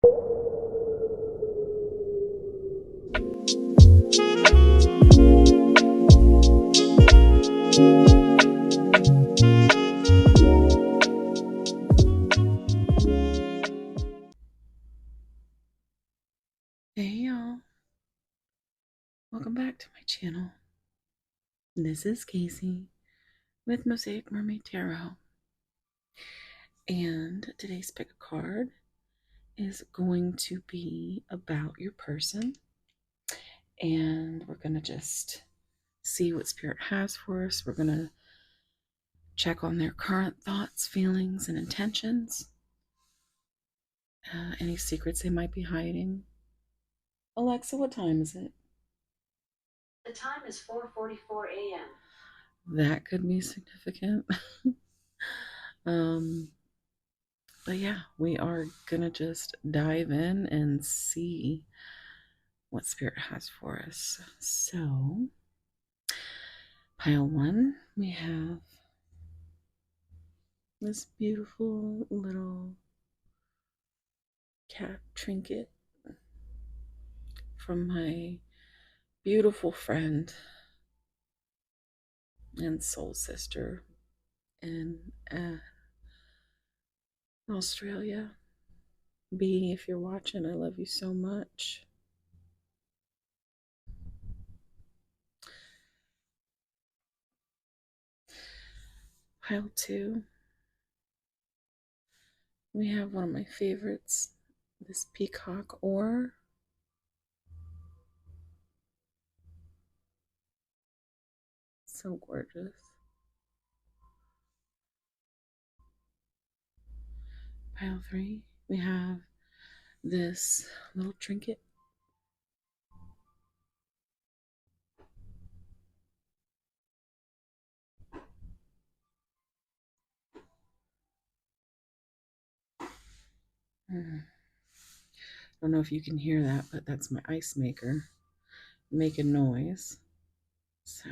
Hey y'all, welcome back to my channel. This is Casey with Mosaic Mermaid Tarot, and today's pick a card is going to be about your person, and we're going to just see what Spirit has for us. We're going to check on their current thoughts, feelings, and intentions, any secrets they might be hiding. Alexa, what time is it? The time is 4:44 a.m. That could be significant. But yeah, we are gonna just dive in and see what Spirit has for us. So, pile one, we have this beautiful little cat trinket from my beautiful friend and soul sister in Australia. B, if you're watching, I love you so much. Pile two, we have one of my favorites, this peacock oar. So gorgeous. Pile three, we have this little trinket. I don't know if you can hear that, but that's my ice maker making noise. So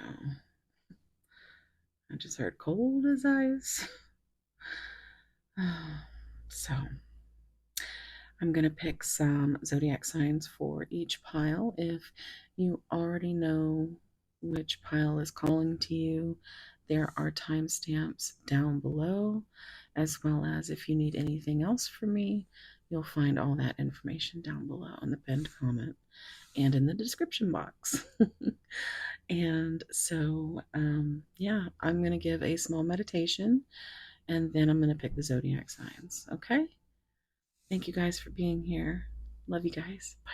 I just heard cold as ice. So I'm going to pick some zodiac signs for each pile. If you already know which pile is calling to you, there are timestamps down below, as well as if you need anything else from me, you'll find all that information down below in the pinned comment and in the description box. And so, yeah, I'm going to give a small meditation and then I'm going to pick the zodiac signs. Okay? Thank you guys for being here. Love you guys. Bye.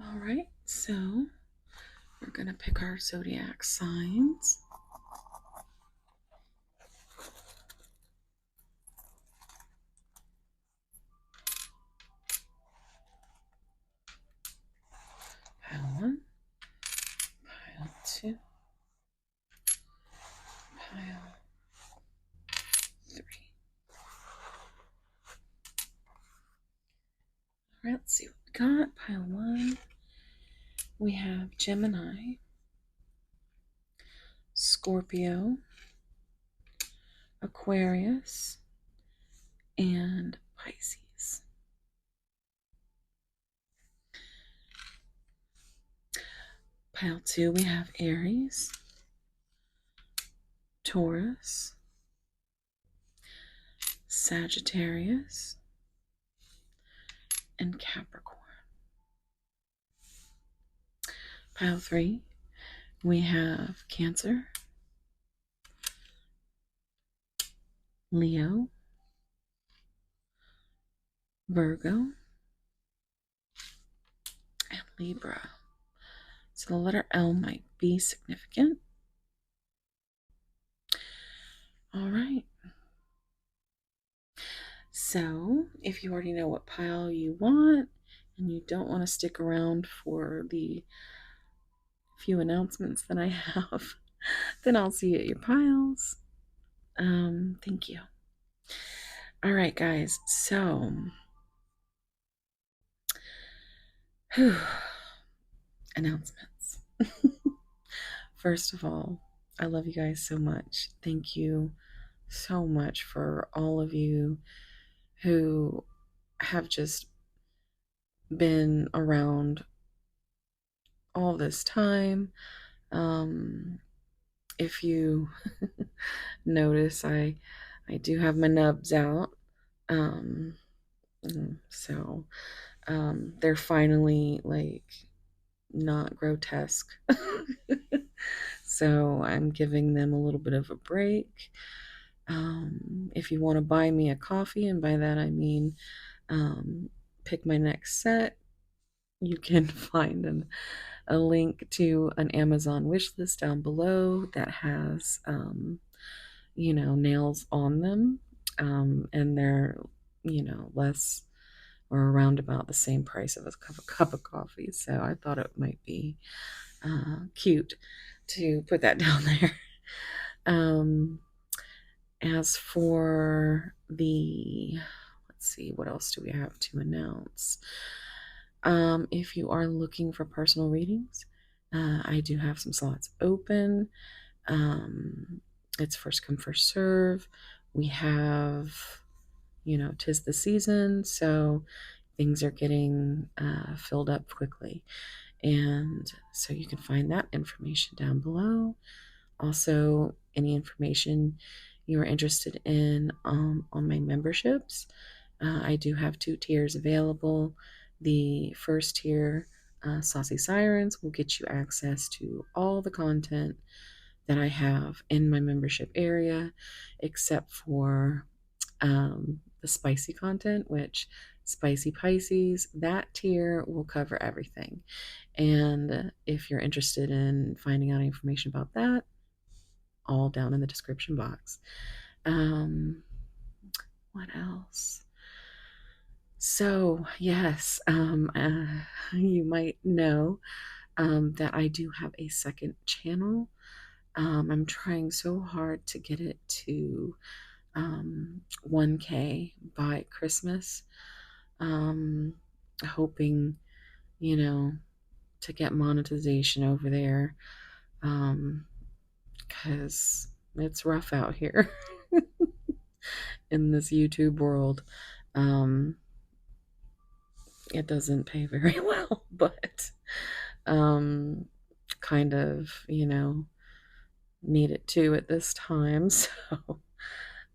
All right, so we're going to pick our zodiac signs. Pile one, pile two, pile three. All right, let's see what we got. Pile one, we have Gemini, Scorpio, Aquarius, and Pisces. Pile two, we have Aries, Taurus, Sagittarius, and Capricorn. Pile three, we have Cancer, Leo, Virgo, and Libra. So the letter L might be significant. All right. So if you already know what pile you want and you don't want to stick around for the few announcements that I have, then I'll see you at your piles. Thank you. All right, guys. So, announcements. First of all, I love you guys so much. Thank you so much for all of you who have just been around all this time. Um, if you notice, I do have my nubs out. Um, so they're finally like not grotesque. So I'm giving them a little bit of a break. If you want to buy me a coffee, and by that I mean pick my next set, you can find a link to an Amazon wish list down below that has, nails on them. And they're, less or around about the same price of a cup of coffee. So I thought it might be cute to put that down there. Um, as for let's see, what else do we have to announce? If you are looking for personal readings, I do have some slots open. Um, it's first come, first serve. We have, 'tis the season, so things are getting filled up quickly. And so you can find that information down below. Also, any information you are interested in on my memberships, I do have 2 tiers available. The first tier, Saucy Sirens, will get you access to all the content that I have in my membership area, except for the spicy content, which Spicy Pisces, that tier will cover everything. And if you're interested in finding out information about that, all down in the description box. Um, what else? So, yes, you might know that I do have a second channel. I'm trying so hard to get it to 1K by Christmas, um, hoping, you know, to get monetization over there, because it's rough out here in this YouTube world. Um, it doesn't pay very well, but um, kind of, need it to at this time. So,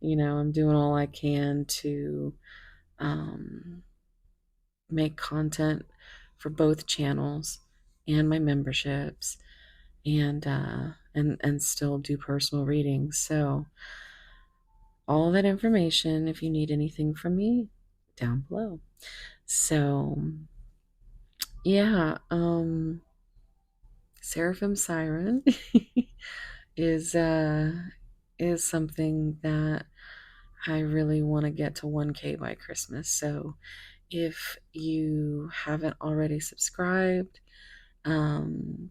I'm doing all I can to um, make content for both channels and my memberships, and still do personal readings. So all that information, if you need anything from me, down below. So yeah, Seraphim Siren is uh is something that I really want to get to 1K by Christmas. So if you haven't already subscribed,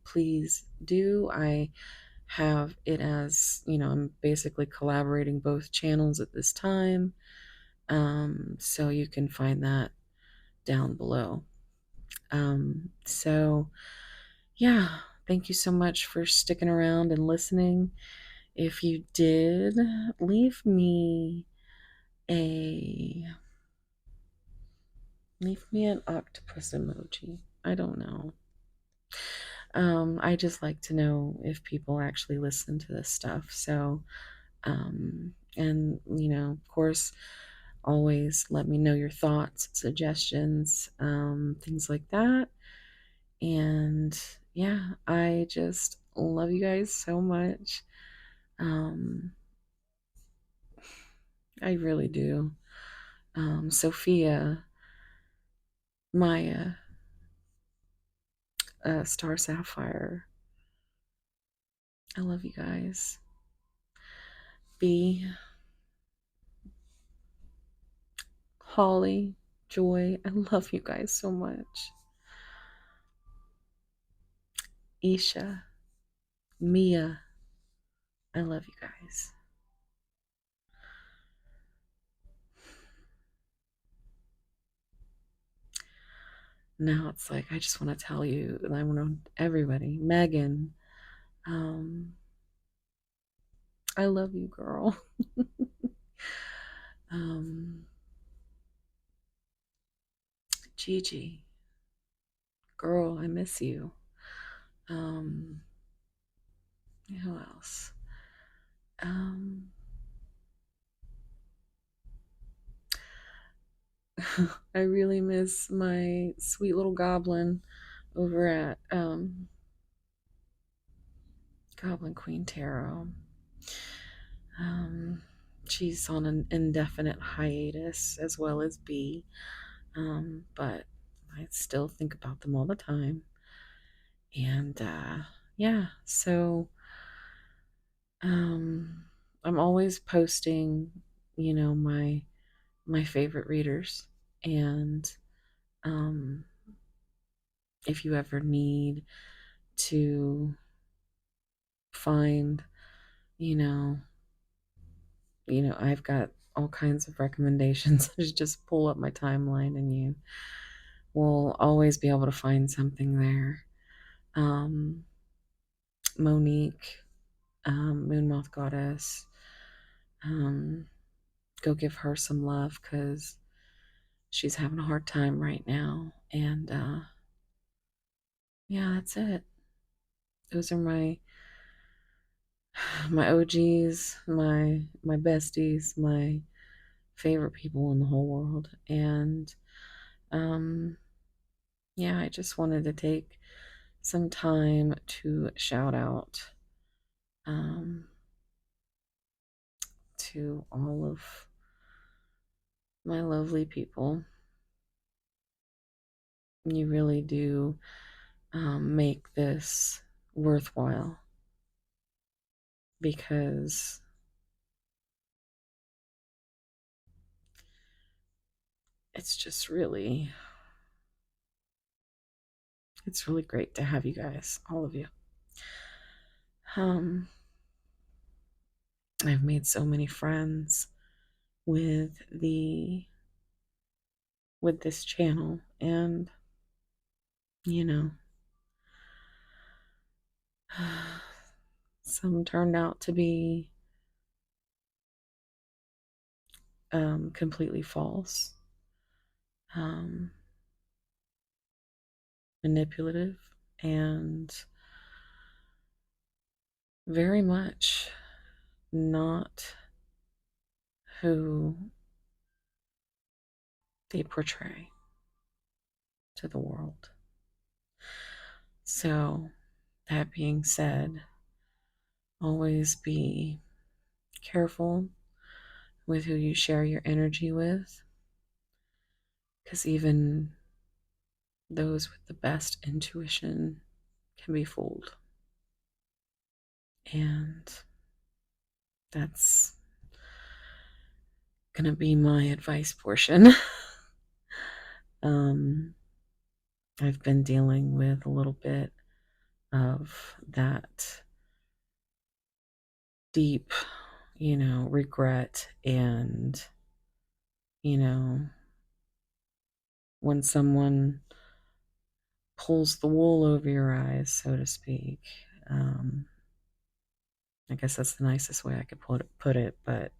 please do. I have it as, I'm basically collaborating both channels at this time. So you can find that down below. So yeah, thank you so much for sticking around and listening. If you did, leave me a leave me an octopus emoji. I don't know. I just like to know if people actually listen to this stuff. So, and of course, always let me know your thoughts, suggestions, things like that. And yeah, I just love you guys so much. Um, I really do. Sophia, Maya, Star Sapphire, I love you guys. B, Holly, Joy, I love you guys so much. Isha, Mia, I love you guys. Now it's like I just want to tell you, and I want everybody, Megan, um, I love you, girl. um, Gigi, girl, I miss you. Um, who else? Um, I really miss my sweet little goblin over at Goblin Queen Tarot. Um, she's on an indefinite hiatus as well as B, but I still think about them all the time. And yeah, so um, I'm always posting, my favorite readers, and um, if you ever need to find, you know, I've got all kinds of recommendations. Just pull up my timeline, and you will always be able to find something there. Um, Monique, Moonmoth Goddess, um, go give her some love because she's having a hard time right now. And yeah, that's it. Those are my OGs, my besties, my favorite people in the whole world. And um, yeah, I just wanted to take some time to shout out um, to all of my lovely people. You really do make this worthwhile because it's just really, it's really great to have you guys, all of you. Um, I've made so many friends with the with this channel, and you know, some turned out to be completely false, um, manipulative, and very much not who they portray to the world. So, that being said, always be careful with who you share your energy with, because even those with the best intuition can be fooled. And that's going to be my advice portion. um, I've been dealing with a little bit of that deep, regret, and, you know, when someone pulls the wool over your eyes, so to speak. Um, I guess that's the nicest way I could put it, but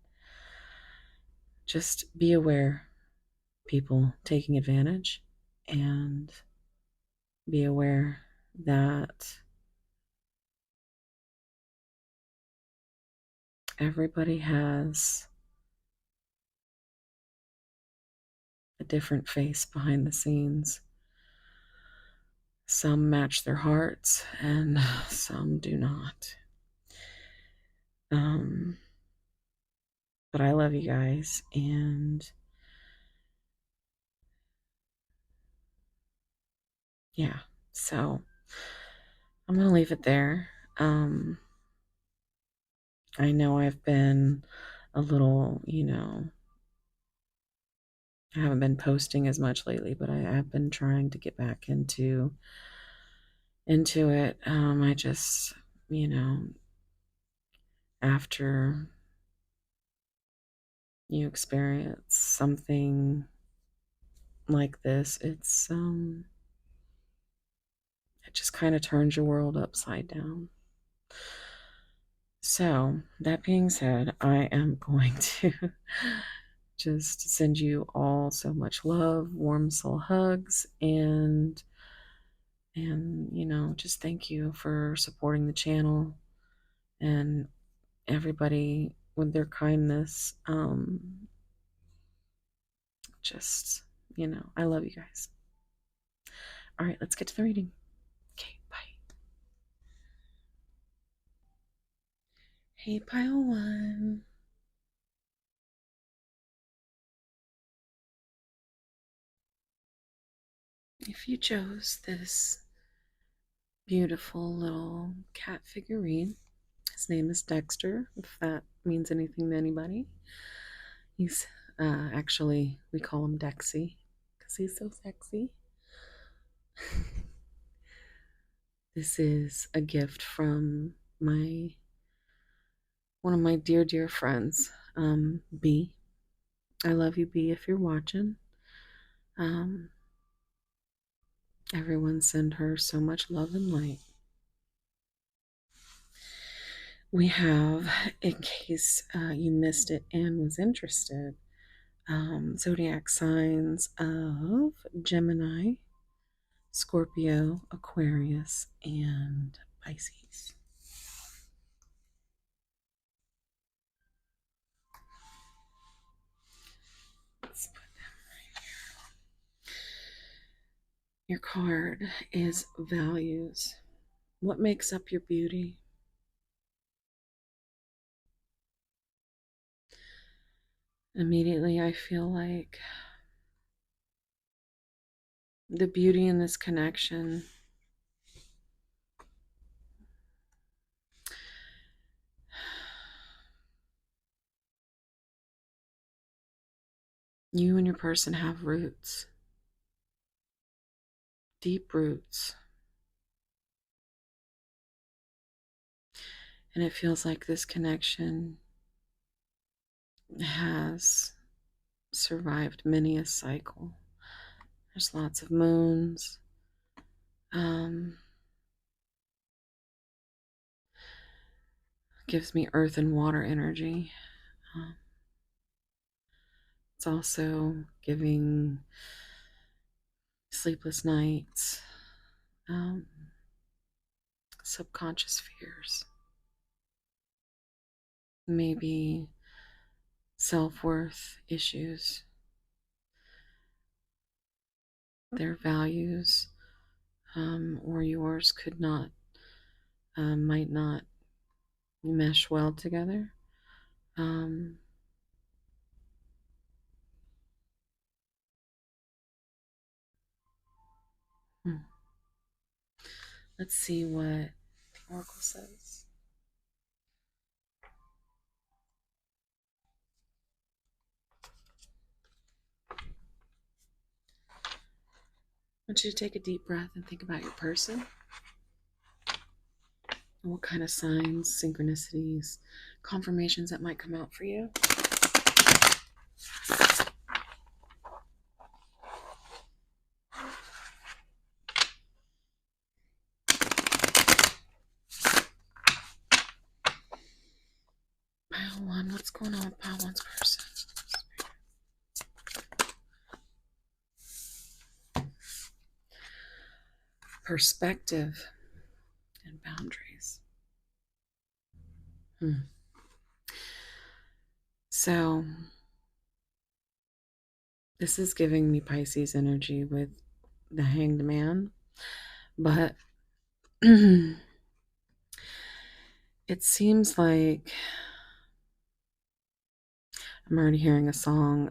just be aware, people taking advantage, and be aware that everybody has a different face behind the scenes. Some match their hearts, and some do not. Um, but I love you guys, and yeah, so I'm gonna leave it there. I know I've been a little, I haven't been posting as much lately, but I have been trying to get back into it. I just, you know, after you experience something like this, it's it just kind of turns your world upside down. So, that being said, I am going to just send you all so much love, warm soul hugs, and just thank you for supporting the channel and everybody with their kindness. Just, I love you guys. All right, let's get to the reading. Okay, bye. Hey, pile one. If you chose this beautiful little cat figurine, his name is Dexter, if that means anything to anybody. He's actually, we call him Dexy because he's so sexy. This is a gift from one of my dear friends, B. I love you, B, if you're watching. Um, Everyone send her so much love and light. We have, in case you missed it and was interested, zodiac signs of Gemini, Scorpio, Aquarius, and Pisces. Let's put them right here. Your card is values. What makes up your beauty? Immediately, I feel like the beauty in this connection you and your person have roots, deep roots. And it feels like this connection has survived many a cycle. There's lots of moons. Gives me earth and water energy. Um, it's also giving sleepless nights, um, subconscious fears, maybe self-worth issues. Their values or yours might not mesh well together. Um, hmm. Let's see what the Oracle says. I want you to take a deep breath and think about your person and what kind of signs, synchronicities, confirmations that might come out for you. Pile one, what's going on with pile one's person? Perspective and boundaries. So, this is giving me Pisces energy with the Hanged Man, but it seems like I'm already hearing a song.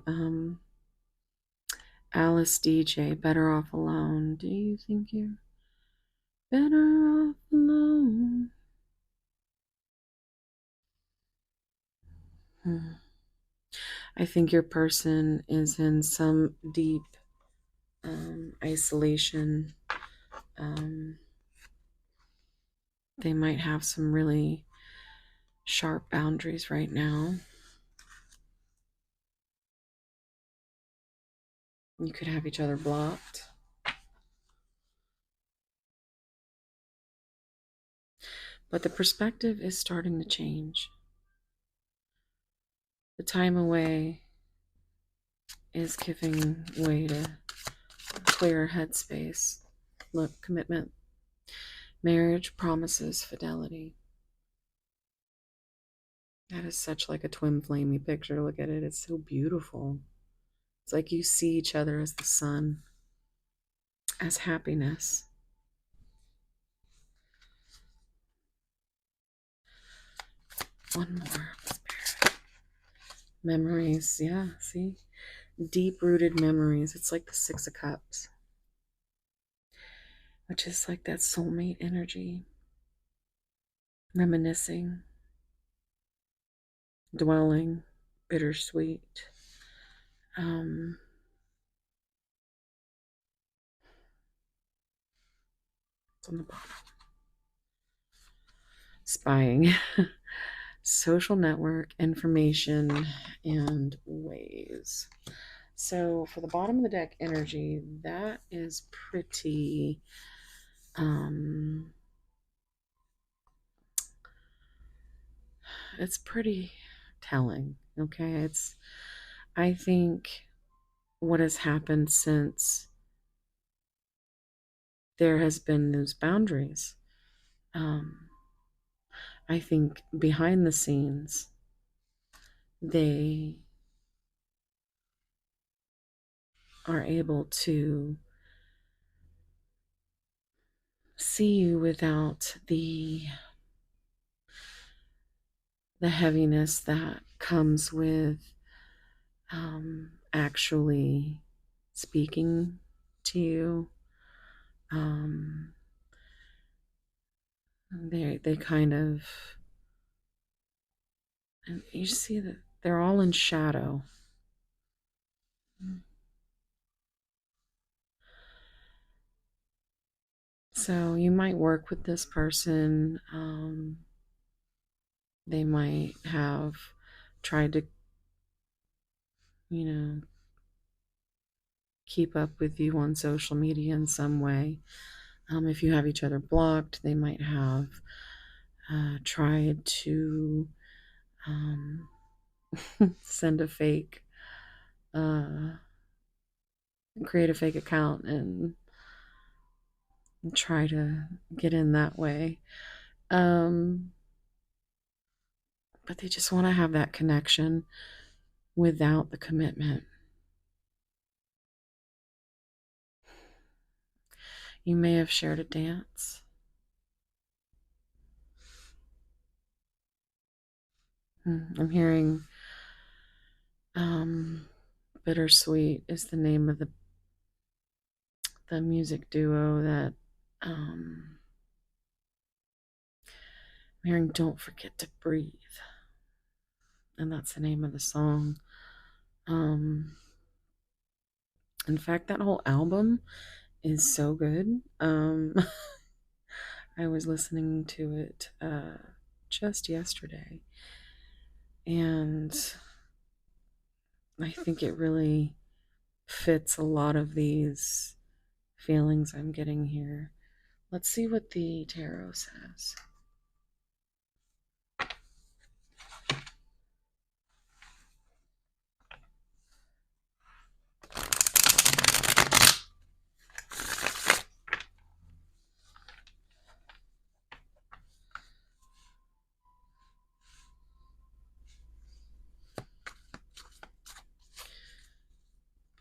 Alice DJ, Better Off Alone. Do you think you're better off alone? I think your person is in some deep isolation. They might have some really sharp boundaries right now. You could have each other blocked. But the perspective is starting to change. The time away is giving way to clearer headspace. Look, commitment. Marriage promises fidelity. That is such like a twin flamey picture. Look at it. It's so beautiful. It's like you see each other as the sun, as happiness. One more. Spirit. Memories. Yeah, see? Deep rooted memories. It's like the Six of Cups, which is like that soulmate energy. Reminiscing, dwelling, bittersweet. Um, it's on the bottom. Spying. Social network, information, and ways. So for the bottom of the deck energy, that is pretty it's pretty telling. Okay. I think what has happened since there has been those boundaries. I think behind the scenes, they are able to see you without the heaviness that comes with actually speaking to you. They kind of, and you see that they're all in shadow. So you might work with this person. They might have tried to, you know, keep up with you on social media in some way. If you have each other blocked, they might have tried to send a fake, uh, create a fake account and try to get in that way. But they just want to have that connection without the commitment. You may have shared a dance. I'm hearing Bittersweet is the name of the music duo that I'm hearing Don't Forget to Breathe. And that's the name of the song. In fact, that whole album is so good. I was listening to it just yesterday, and I think it really fits a lot of these feelings I'm getting here. Let's see what the tarot says.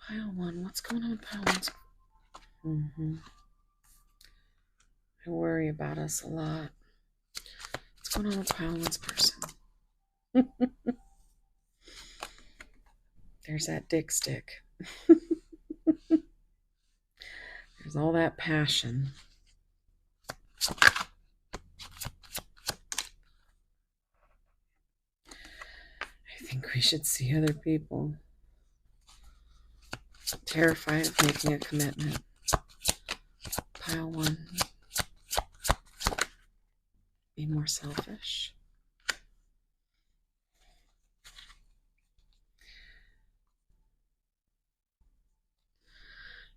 Pile one. What's going on with pile one? I worry about us a lot. What's going on with pile one's person? There's that dick stick. There's all that passion. I think we should see other people. Terrified of making a commitment. Pile one. Be more selfish.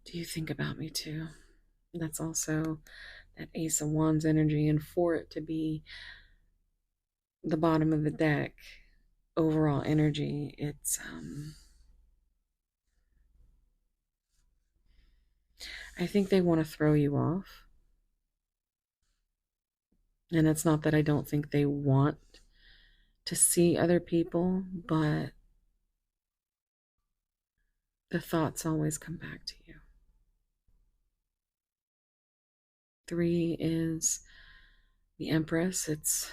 Do you think about me too? That's also that Ace of Wands energy, and for it to be the bottom of the deck overall energy, it's I think they want to throw you off. And it's not that I don't think they want to see other people, but the thoughts always come back to you. 3 is the Empress. It's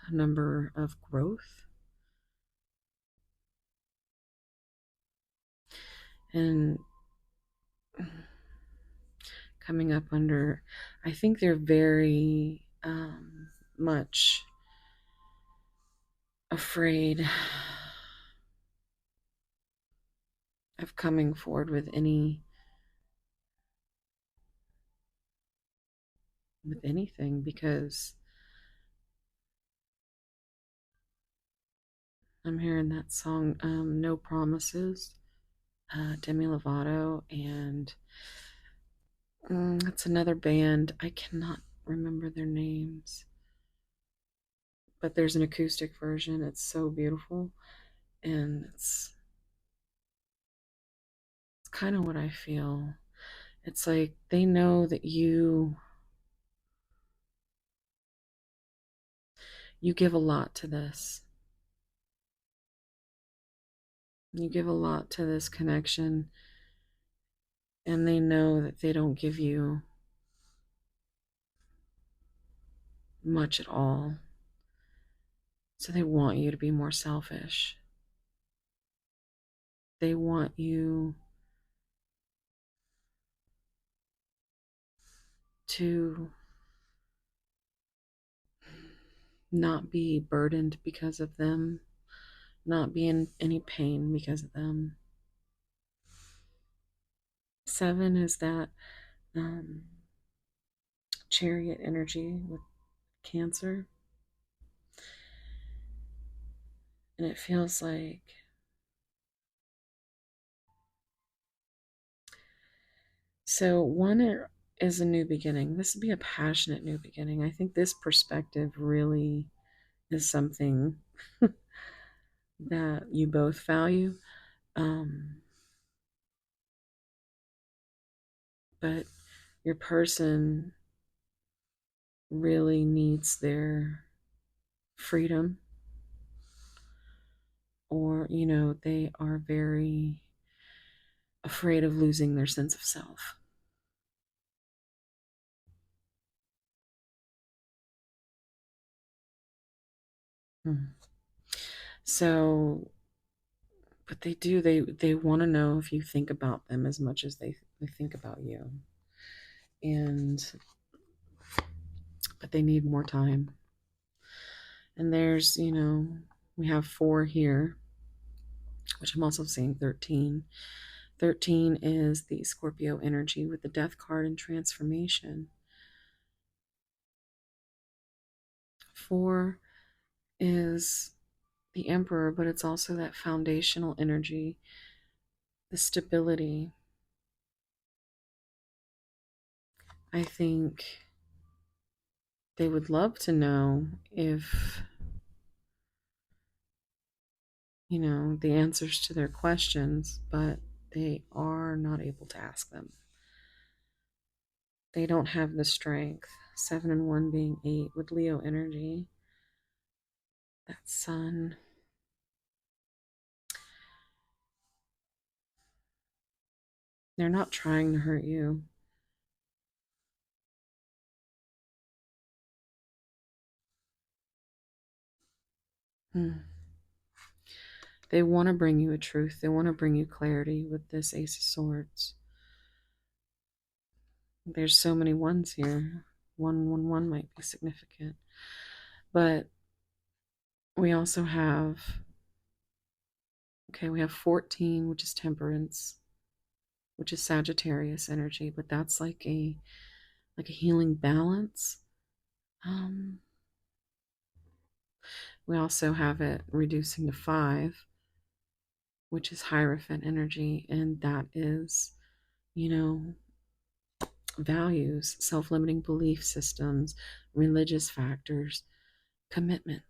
a number of growth. And coming up under, I think they're very much afraid of coming forward with anything, because I'm hearing that song, No Promises, Demi Lovato, and it's another band. I cannot remember their names, but there's an acoustic version. It's so beautiful, and it's kind of what I feel. It's like they know that you give a lot to this. You give a lot to this connection, and they know that they don't give you much at all. So they want you to be more selfish. They want you to not be burdened because of them, not be in any pain because of them. 7 is that um, chariot energy with Cancer. And it feels like so one is a new beginning. This would be a passionate new beginning. I think this perspective really is something that you both value. Um, but your person really needs their freedom, or, they are very afraid of losing their sense of self. Hmm. So, but they want to know if you think about them as much as they think about you. And but they need more time. And there's, we have 4 here, which I'm also seeing 13. 13 is the Scorpio energy with the Death card and transformation. 4 is the Emperor, but it's also that foundational energy, the stability. I think they would love to know if, the answers to their questions, but they are not able to ask them. They don't have the strength. 7 and 1 being 8 with Leo energy. That Sun. They're not trying to hurt you. Hmm. They want to bring you a truth. They want to bring you clarity with this Ace of Swords. There's so many ones here. 111 might be significant. But we also have, we have 14, which is Temperance, which is Sagittarius energy, but that's like a healing balance. Um, we also have it reducing to 5, which is Hierophant energy, and that is, you know, values, self limiting belief systems, religious factors, commitment.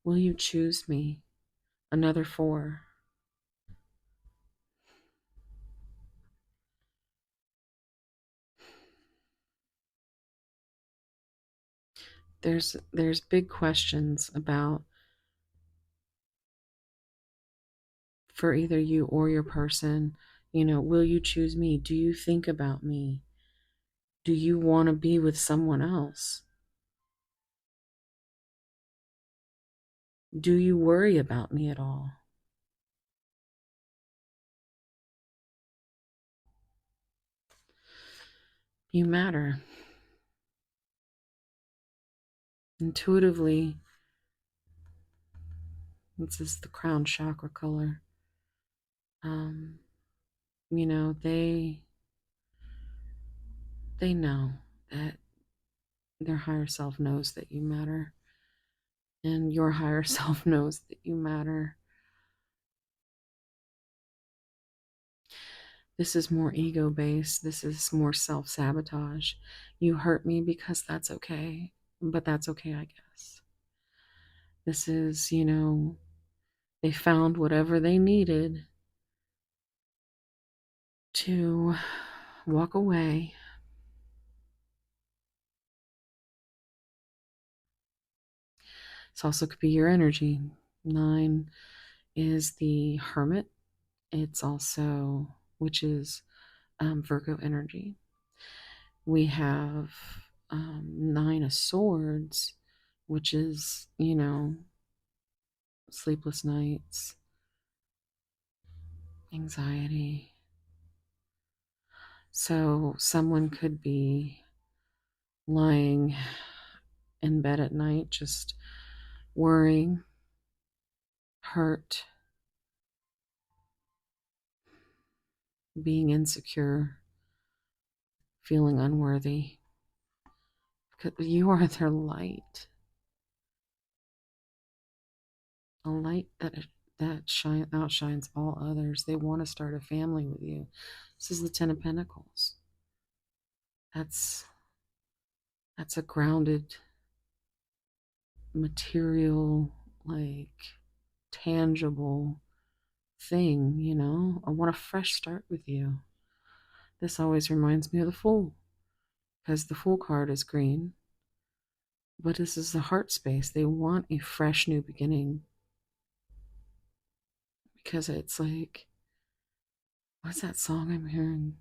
Will you choose me? Another 4. There's big questions about for either you or your person. Will you choose me? Do you think about me? Do you want to be with someone else? Do you worry about me at all? You matter. Intuitively, this is the crown chakra color. Um, you know, they know that their higher self knows that you matter, and your higher self knows that you matter. This is more ego based. This is more self sabotage. You hurt me because that's okay, but that's okay, I guess. This is, they found whatever they needed to walk away. This also could be your energy. 9 is the hermit. It's also, which is Virgo energy. We have 9 of swords, which is, sleepless nights, anxiety. So someone could be lying in bed at night, just worrying, hurt, being insecure, feeling unworthy. Because you are their light, a light that outshines all others. They want to start a family with you. This is the 10 of Pentacles. That's a grounded, material, like tangible thing. I want a fresh start with you. This always reminds me of the Fool, because the Fool card is green, but this is the heart space. They want a fresh new beginning, because it's like, what's that song I'm hearing?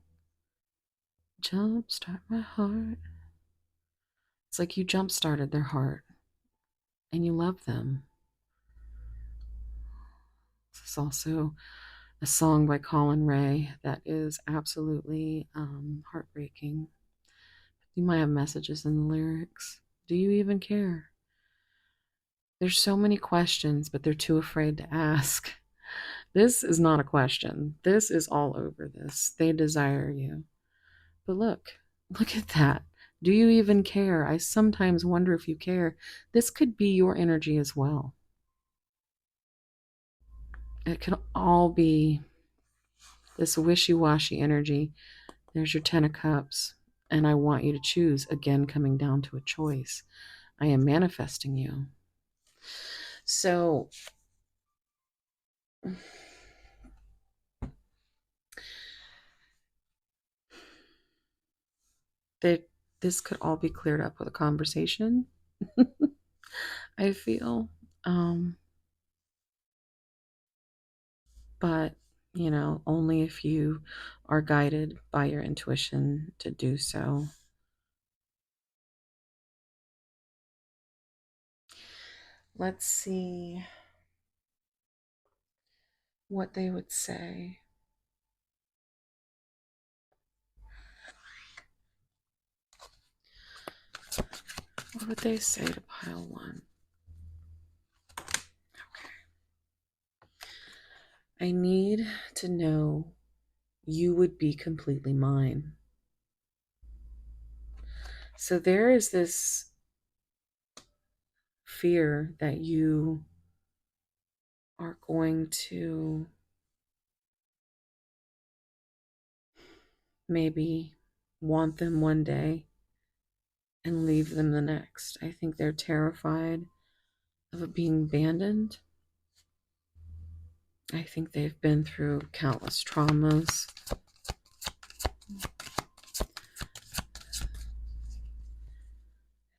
Jumpstart my heart. It's like you jump started their heart and you love them. This is also a song by Colin Ray that is absolutely heartbreaking. You might have messages in the lyrics. Do you even care? There's so many questions, but they're too afraid to ask. This is not a question. This is all over this. They desire you. But look at that. Do you even care? I sometimes wonder if you care. This could be your energy as well. It could all be this wishy-washy energy. There's your 10 of cups. And I want you to choose, again, coming down to a choice. I am manifesting you. So this could all be cleared up with a conversation. I feel. But, only if you are guided by your intuition to do so. Let's see what they would say. What would they say to pile 1? I need to know you would be completely mine. So there is this fear that you are going to maybe want them one day and leave them the next. I think they're terrified of being abandoned. I think they've been through countless traumas.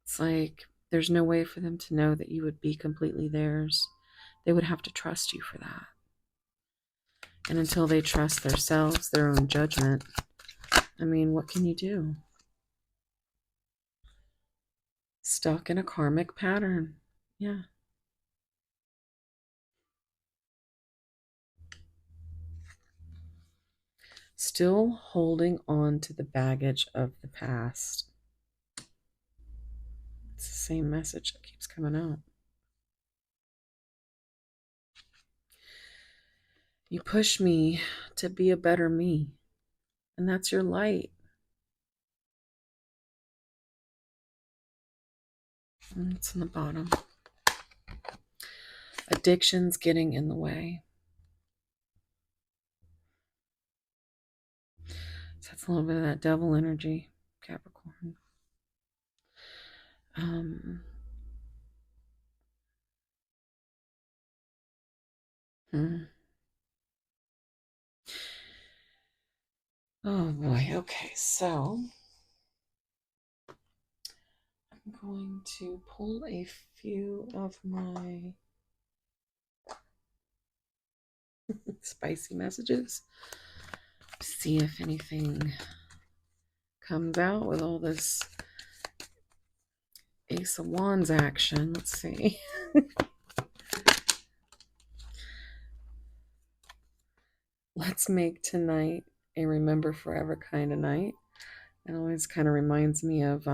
It's like there's no way for them to know that you would be completely theirs. They would have to trust you for that. And until they trust themselves, their own judgment, I mean, what can you do? Stuck in a karmic pattern. Yeah. Still holding on to the baggage of the past. It's the same message that keeps coming out. You push me to be a better me, and that's your light. And it's in the bottom. Addiction's getting in the way. So that's a little bit of that devil energy, Capricorn. Um, hmm. Oh boy. Okay, so I'm going to pull a few of my spicy messages. See if anything comes out with all this Ace of Wands action. Let's see. Let's make tonight a remember forever kind of night. It always kind of reminds me of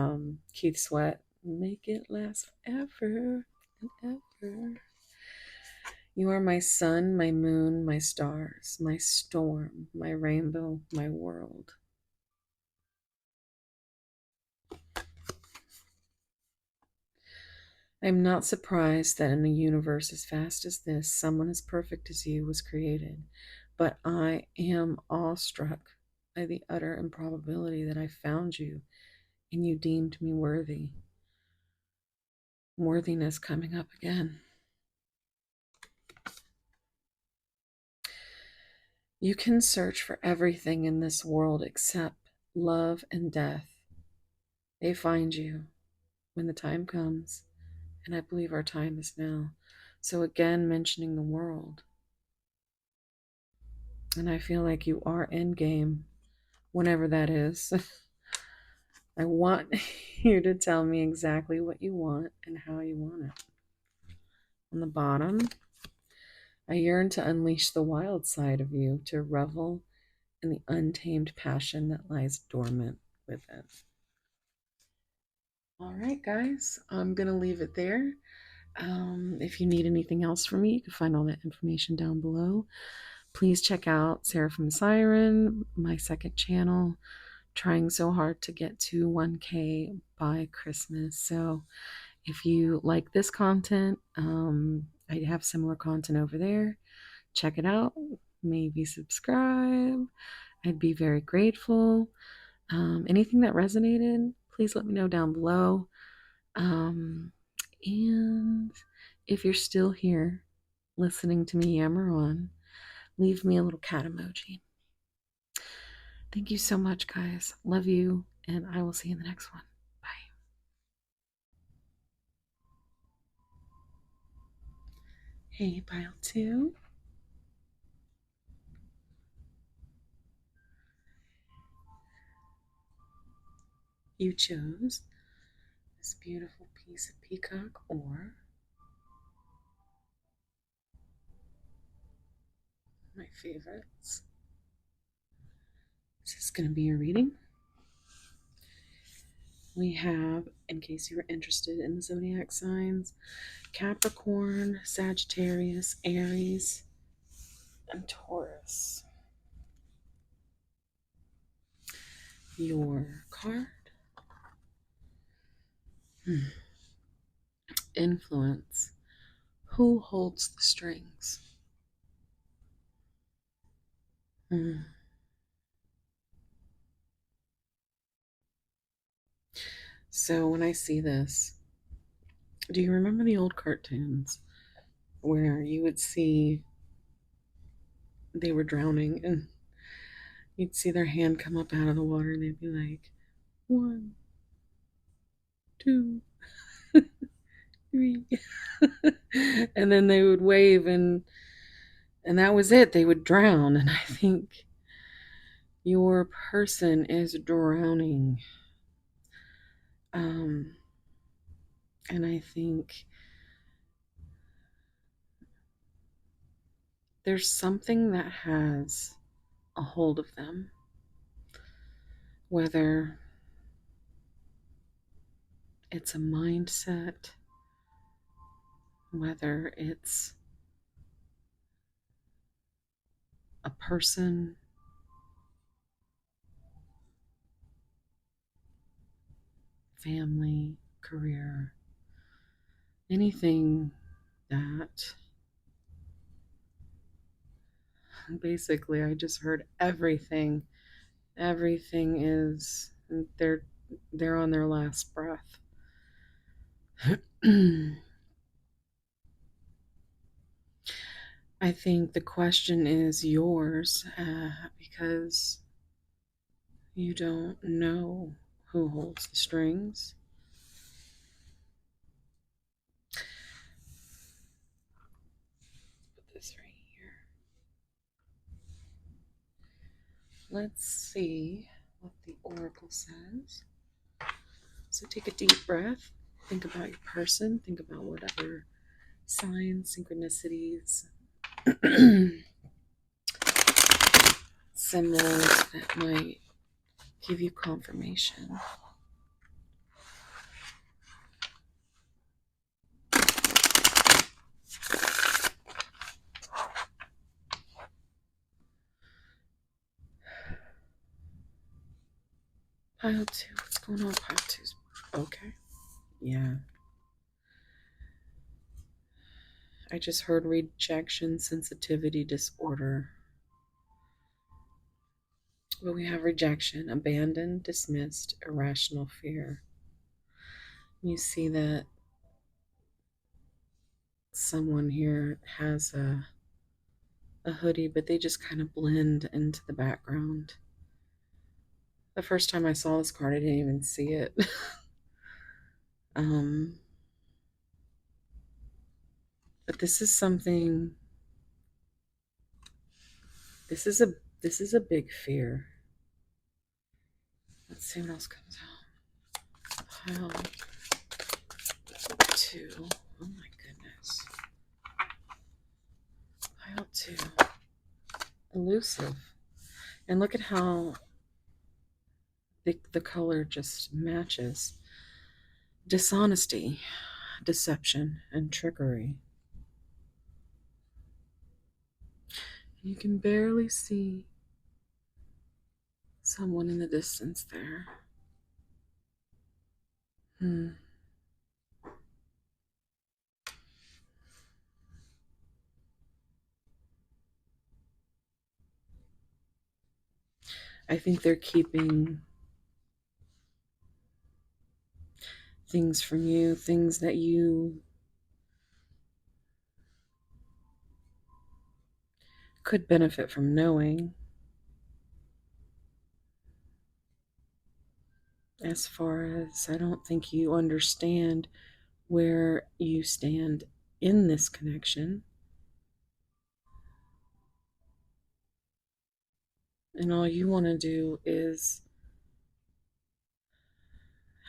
Keith Sweat. Make it last forever and ever. You are my sun, my moon, my stars, my storm, my rainbow, my world. I am not surprised that in a universe as vast as this, someone as perfect as you was created, but I am awestruck by the utter improbability that I found you and you deemed me worthy. Worthiness coming up again. You can search for everything in this world except love and death. They find you when the time comes, and I believe our time is now. So, again, mentioning the world. And I feel like you are in game, whenever that is. I want you to tell me exactly what you want and how you want it. On the bottom, I yearn to unleash the wild side of you, to revel in the untamed passion that lies dormant within. All right, guys, I'm going to leave it there. If you need anything else from me, you can find all that information down below. Please check out Sarah from Siren, my second channel. Trying so hard to get to 1K by Christmas. So if you like this content, I have similar content over there. Check it out. Maybe subscribe. I'd be very grateful. Anything that resonated, please let me know down below. And if you're still here listening to me yammer on, leave me a little cat emoji. Thank you so much, guys. Love you, and I will see you in the next one. Bye. Hey, pile two. You chose this beautiful piece of peacock or my favorites. This is going to be a reading. We have, in case you were interested in the zodiac signs, Capricorn, Sagittarius, Aries, and Taurus. Your card. Influence. Who holds the strings? So when I see this, do you remember the old cartoons where you would see they were drowning and you'd see their hand come up out of the water and they'd be like, one, two, three. And then they would wave and that was it. They would drown. And I think your person is drowning. Um, and I think there's something that has a hold of them, whether it's a mindset, whether it's a person, family, career, anything that basically I just heard everything. Everything is they're on their last breath. I think the question is yours because you don't know who holds the strings. Put this right here. Let's see what the oracle says. So take a deep breath. Think about your person. Think about whatever signs, synchronicities, symbols that might give you confirmation. Pile two. What's going on, pile two? Okay. Yeah. I just heard rejection sensitivity disorder. But we have rejection, abandoned, dismissed, irrational fear. You see that someone here has a hoodie, but they just kind of blend into the background. The first time I saw this card, I didn't even see it. um, but this is something. This is a this is a big fear. Let's see what else comes out. Pile two. Oh my goodness. Pile two. Elusive. And look at how the color just matches. Dishonesty, deception, and trickery. You can barely see someone in the distance there. I think they're keeping things from you, things that you could benefit from knowing. As far as I don't think you understand where you stand in this connection. And all you want to do is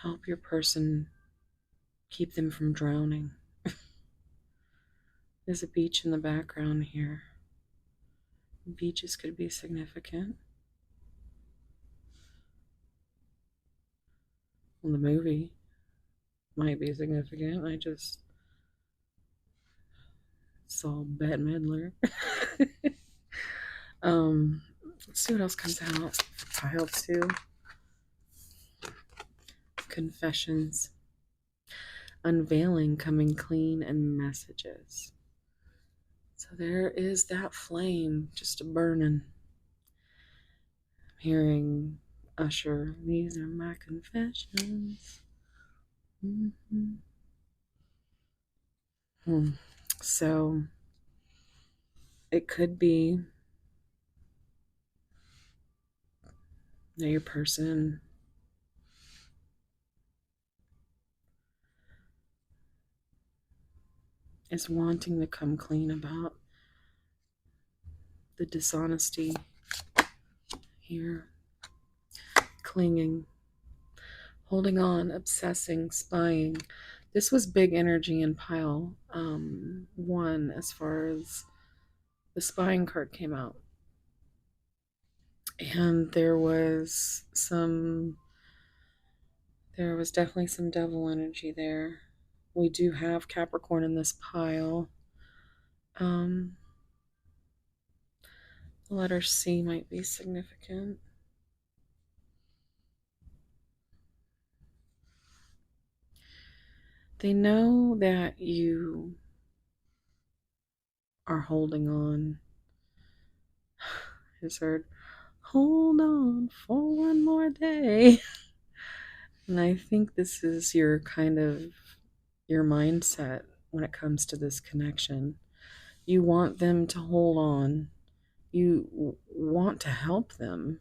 help your person keep them from drowning. There's a beach in the background here. Beaches could be significant. Well, the movie might be significant. I just saw Bette Midler. Let's see what else comes out. Pile two. Confessions. Unveiling, coming clean, and messages. So there is that flame just burning. I'm hearing Usher, these are my confessions. Mm-hmm. Hmm. So it could be that your person is wanting to come clean about the dishonesty here, clinging, holding on, obsessing, spying. This was big energy in pile one as far as the spying card came out. And there was definitely some devil energy there. We do have Capricorn in this pile. Um, the letter C might be significant. They know that you are holding on. I just heard, hold on for one more day. And I think this is your kind of your mindset when it comes to this connection. You want them to hold on. You want to help them.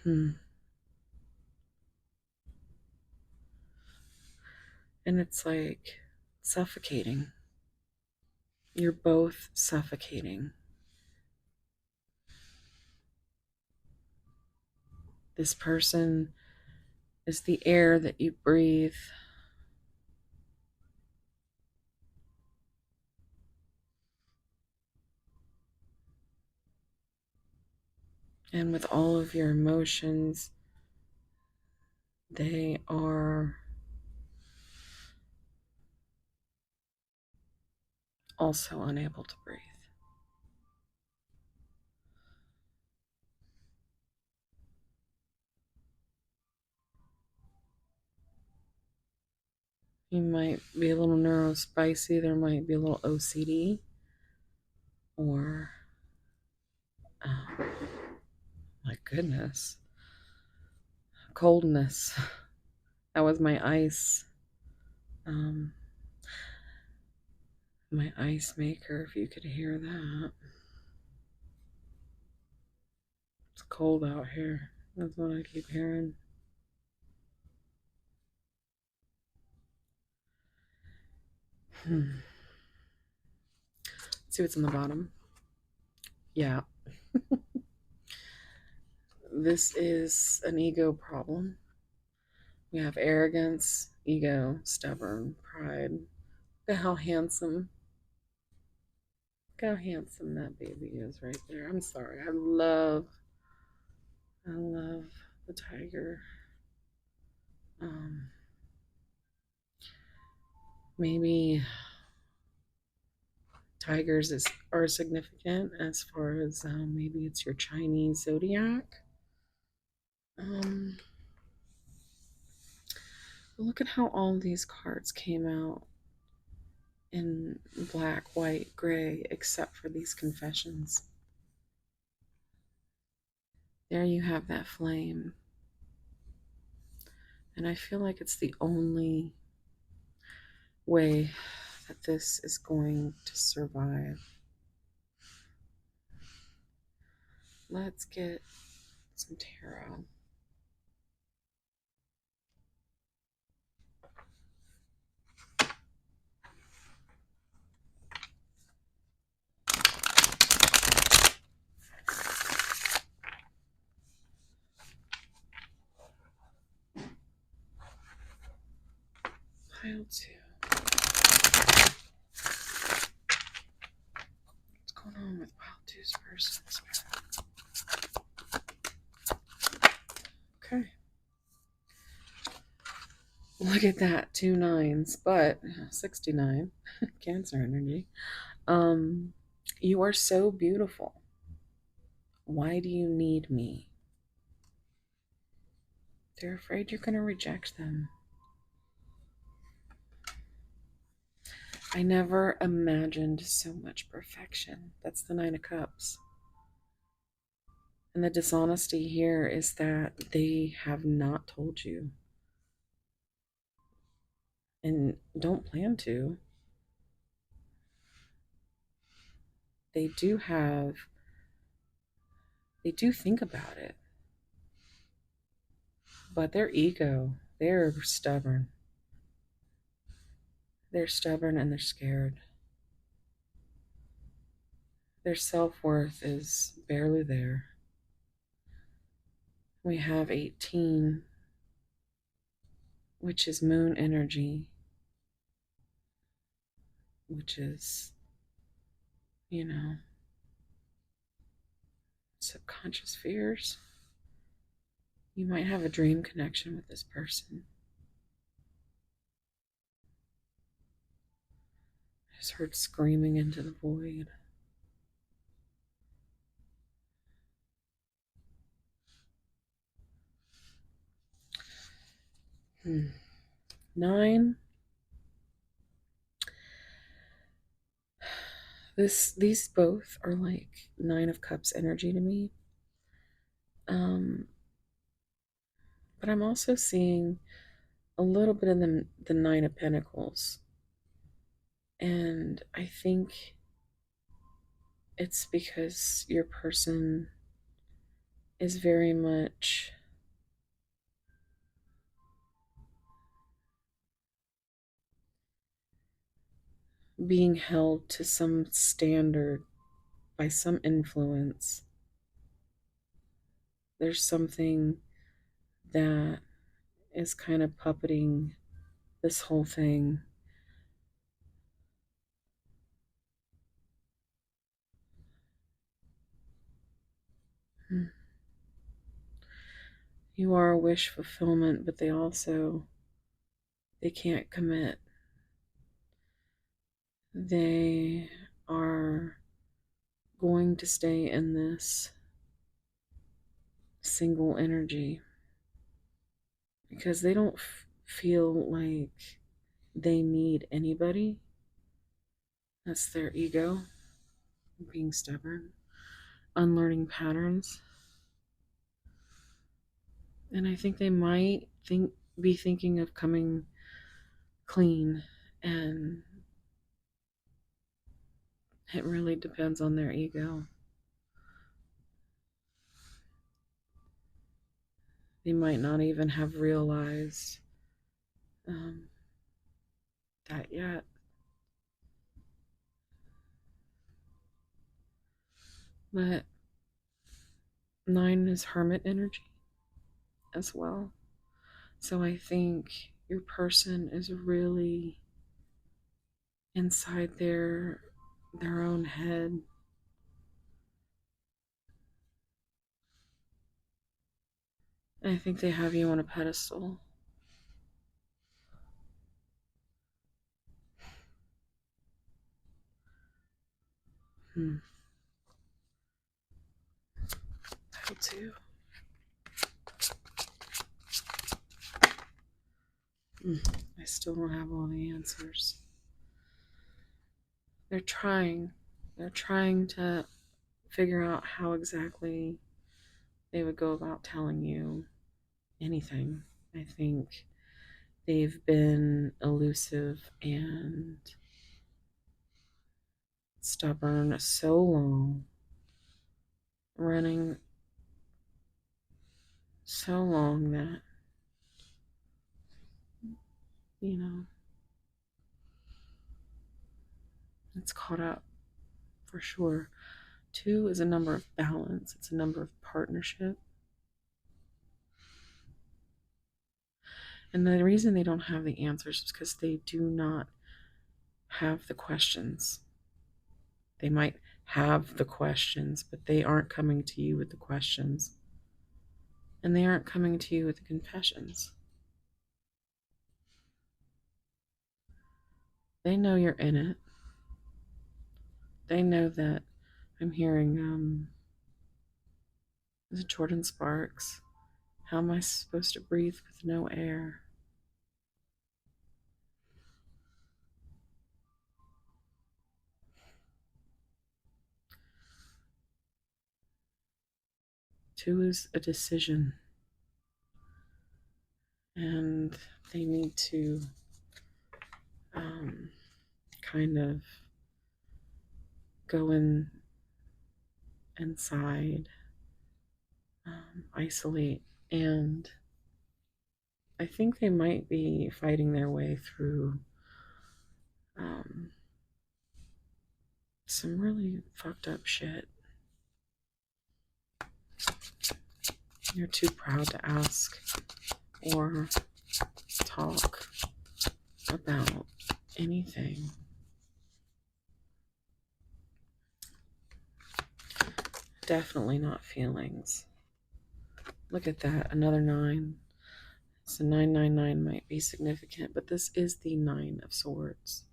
Hmm. And it's like suffocating. You're both suffocating. This person is the air that you breathe. And with all of your emotions, they are also unable to breathe. You might be a little neurospicy, there might be a little OCD, or, oh, my goodness, coldness. That was um, my ice maker, if you could hear that. It's cold out here. That's what I keep hearing. Hmm. See what's in the bottom. Yeah, this is an ego problem. We have arrogance, ego, stubborn, pride. Look at how handsome. Look how handsome that baby is right there. I'm sorry. I love the tiger. Um, maybe are significant as far as maybe it's your Chinese zodiac. Um, look at how all these cards came out in black, white, gray, except for these confessions. There you have that flame. And I feel like it's the only way that this is going to survive. Let's get some tarot. Pile two. What's going on with pile two's person? Okay. Look at that. 2 9s, but 69. Cancer energy. Um, you are so beautiful. Why do you need me? They're afraid you're going to reject them. I never imagined so much perfection. That's the 9 of Cups. And the dishonesty here is that they have not told you and don't plan to. They do have, they do think about it, but their ego, they're stubborn. They're stubborn and they're scared. Their self worth is barely there. We have 18, which is moon energy, which is, you know, subconscious fears. You might have a dream connection with this person. I just heard screaming into the void. Hmm. 9. These both are like 9 of Cups energy to me. Um, but I'm also seeing a little bit of the 9 of Pentacles. And I think it's because your person is very much being held to some standard by some influence. There's something that is kind of puppeting this whole thing. Hmm. You are a wish fulfillment, but they can't commit. They are going to stay in this single energy because they don't feel like they need anybody. That's their ego being stubborn, unlearning patterns. And I think they might be thinking of coming clean, and it really depends on their ego. They might not even have realized um, that yet. But 9 is hermit energy as well. So I think your person is really inside their own head. I think they have you on a pedestal. Hmm. How to? I still don't have all the answers. They're trying. They're trying to figure out how exactly they would go about telling you anything. I think they've been elusive and stubborn so long, running so long that, you know, it's caught up for sure. 2 is a number of balance, it's a number of partnership. And the reason they don't have the answers is because they do not have the questions. They might have the questions, but they aren't coming to you with the questions. And they aren't coming to you with the confessions. They know you're in it. They know that I'm hearing, is it Jordan Sparks? How am I supposed to breathe with no air? Two is a decision, and they need to kind of go inside, isolate, and I think they might be fighting their way through um, some really fucked up shit. You're too proud to ask or talk about anything. Definitely not feelings. Look at that, another 9. So 999 might be significant, but this is the 9 of Swords.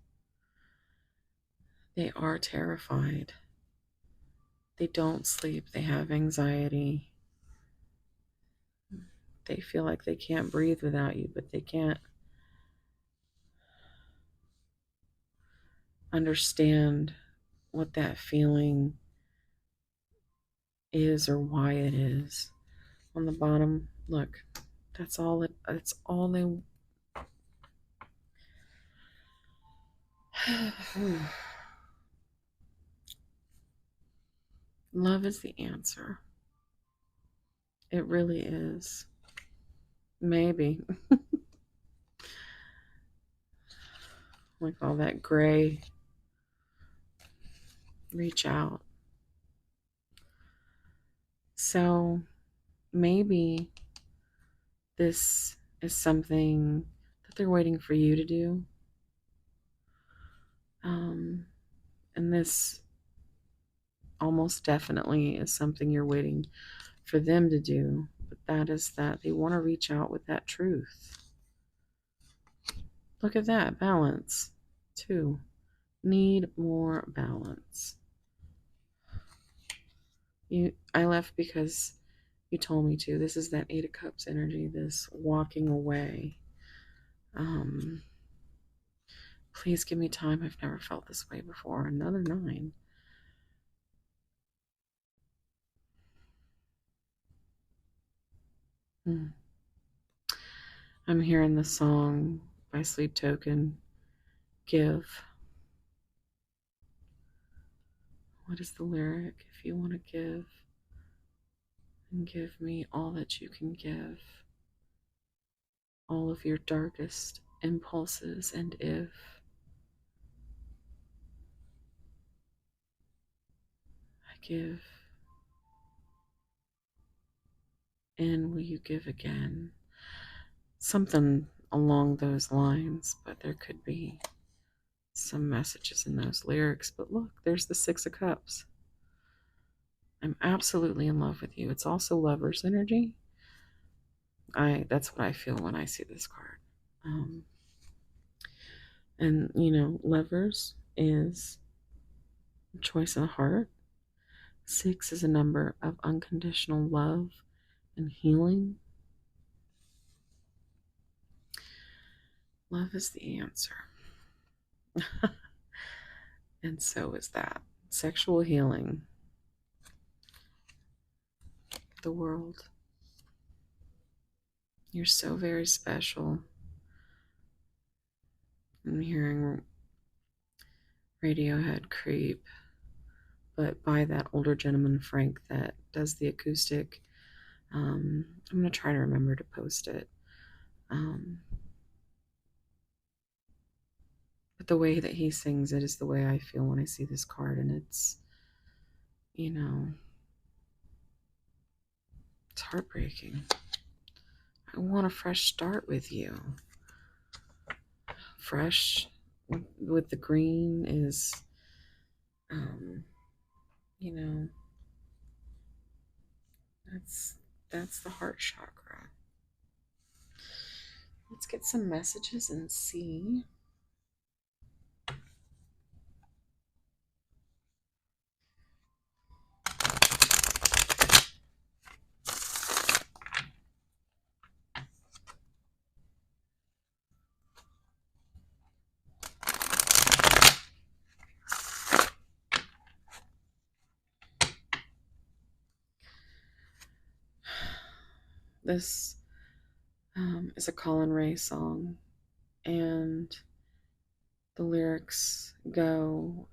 They are terrified. They don't sleep. They have anxiety. They feel like they can't breathe without you, but they can't understand what that feeling is or why it is. On the bottom, look, that's all they love is the answer. It really is. Maybe. Like all that gray. Reach out. So maybe this is something that they're waiting for you to do. And this almost definitely is something you're waiting for them to do. But that is that they want to reach out with that truth. Look at that balance. 2. Need more balance. I left because you told me to. This is that 8 of Cups energy, this walking away. Please give me time. I've never felt this way before. Another 9. I'm hearing the song by Sleep Token, Give. What is the lyric? If you want to give, and give me all that you can give, all of your darkest impulses, and if I give, and will you give again? Something along those lines, but there could be some messages in those lyrics. But look, there's the 6 of Cups. I'm absolutely in love with you. It's also Lover's energy. That's what I feel when I see this card. And Lovers is choice of the heart. 6 is a number of unconditional love and healing. Love is the answer. And so is that. Sexual healing. The world. You're so very special. I'm hearing Radiohead Creep, but by that older gentleman, Frank, that does the acoustic. I'm going to try to remember to post it. But the way that he sings it is the way I feel when I see this card, and it's heartbreaking. I want a fresh start with you. Fresh with the green is, that's the heart chakra. Let's get some messages and see. This is a Colin Ray song, and the lyrics go,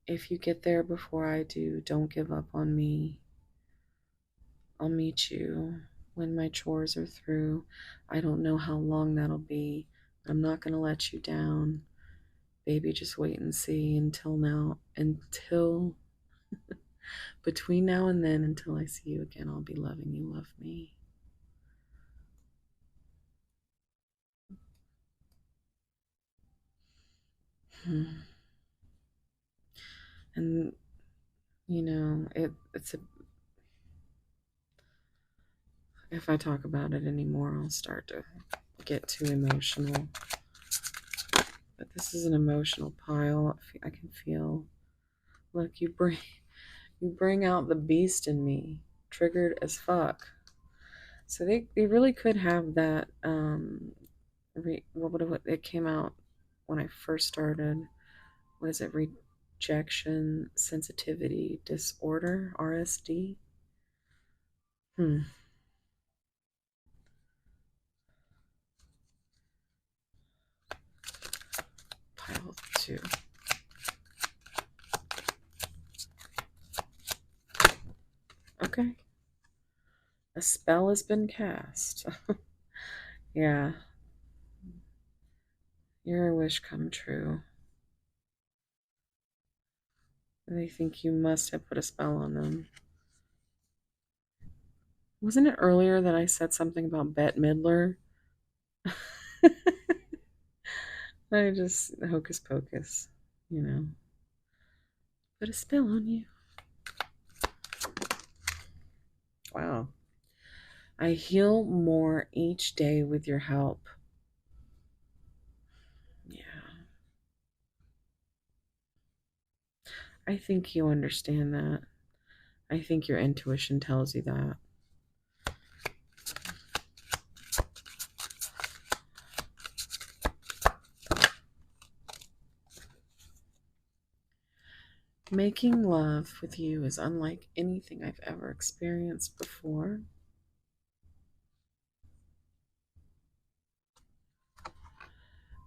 if you get there before I do, don't give up on me. I'll meet you when my chores are through. I don't know how long that'll be. I'm not going to let you down. Baby, just wait and see until between now and then, until I see you again, I'll be loving you. Love me. And it's a, if I talk about it anymore, I'll start to get too emotional. But this is an emotional pile. I can feel. Look, you bring out the beast in me, triggered as fuck. So they really could have that. It came out when I first started. What is it? Rejection sensitivity disorder, RSD. Hmm. Pile 2. Okay. A spell has been cast. Yeah. You're a wish come true. They think you must have put a spell on them. Wasn't it earlier that I said something about Bette Midler? I just hocus pocus, you know. Put a spell on you. Wow. I heal more each day with your help. Yeah. I think you understand that. I think your intuition tells you that. Making love with you is unlike anything I've ever experienced before.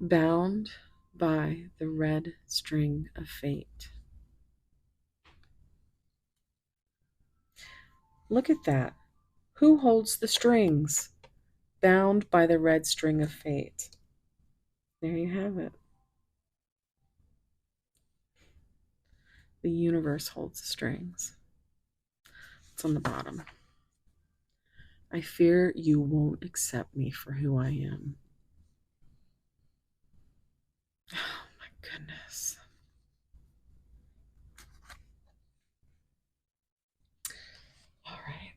Bound by the red string of fate. Look at that. Who holds the strings? Bound by the red string of fate. There you have it. The universe holds the strings. It's on the bottom. I fear you won't accept me for who I am. Oh my goodness. All right.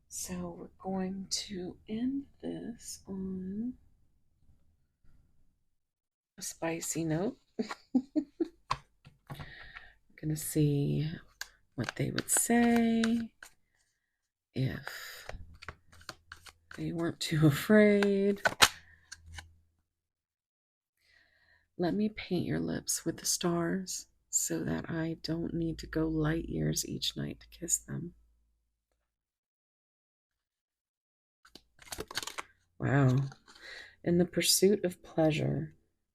So we're going to end this on a spicy note. We're going to see what they would say if they weren't too afraid. Let me paint your lips with the stars so that I don't need to go light years each night to kiss them. Wow. In the pursuit of pleasure,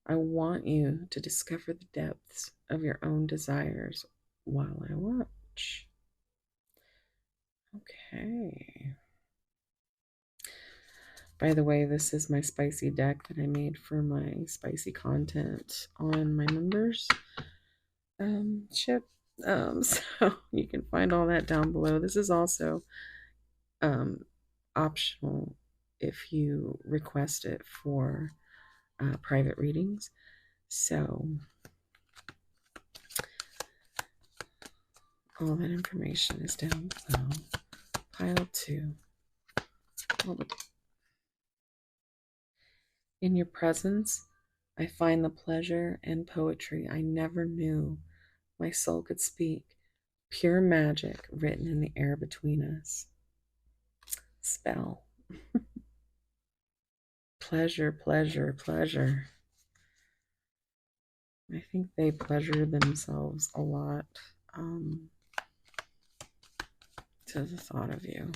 I want you to discover the depths of your own desires while I watch. Okay. By the way, this is my spicy deck that I made for my spicy content on my members ship. So you can find all that down below. This is also optional if you request it for private readings. So all that information is down below. Pile 2. In your presence, I find the pleasure and poetry I never knew my soul could speak. Pure magic written in the air between us. Spell. Pleasure, pleasure, pleasure. I think they pleasure themselves a lot. to the thought of you.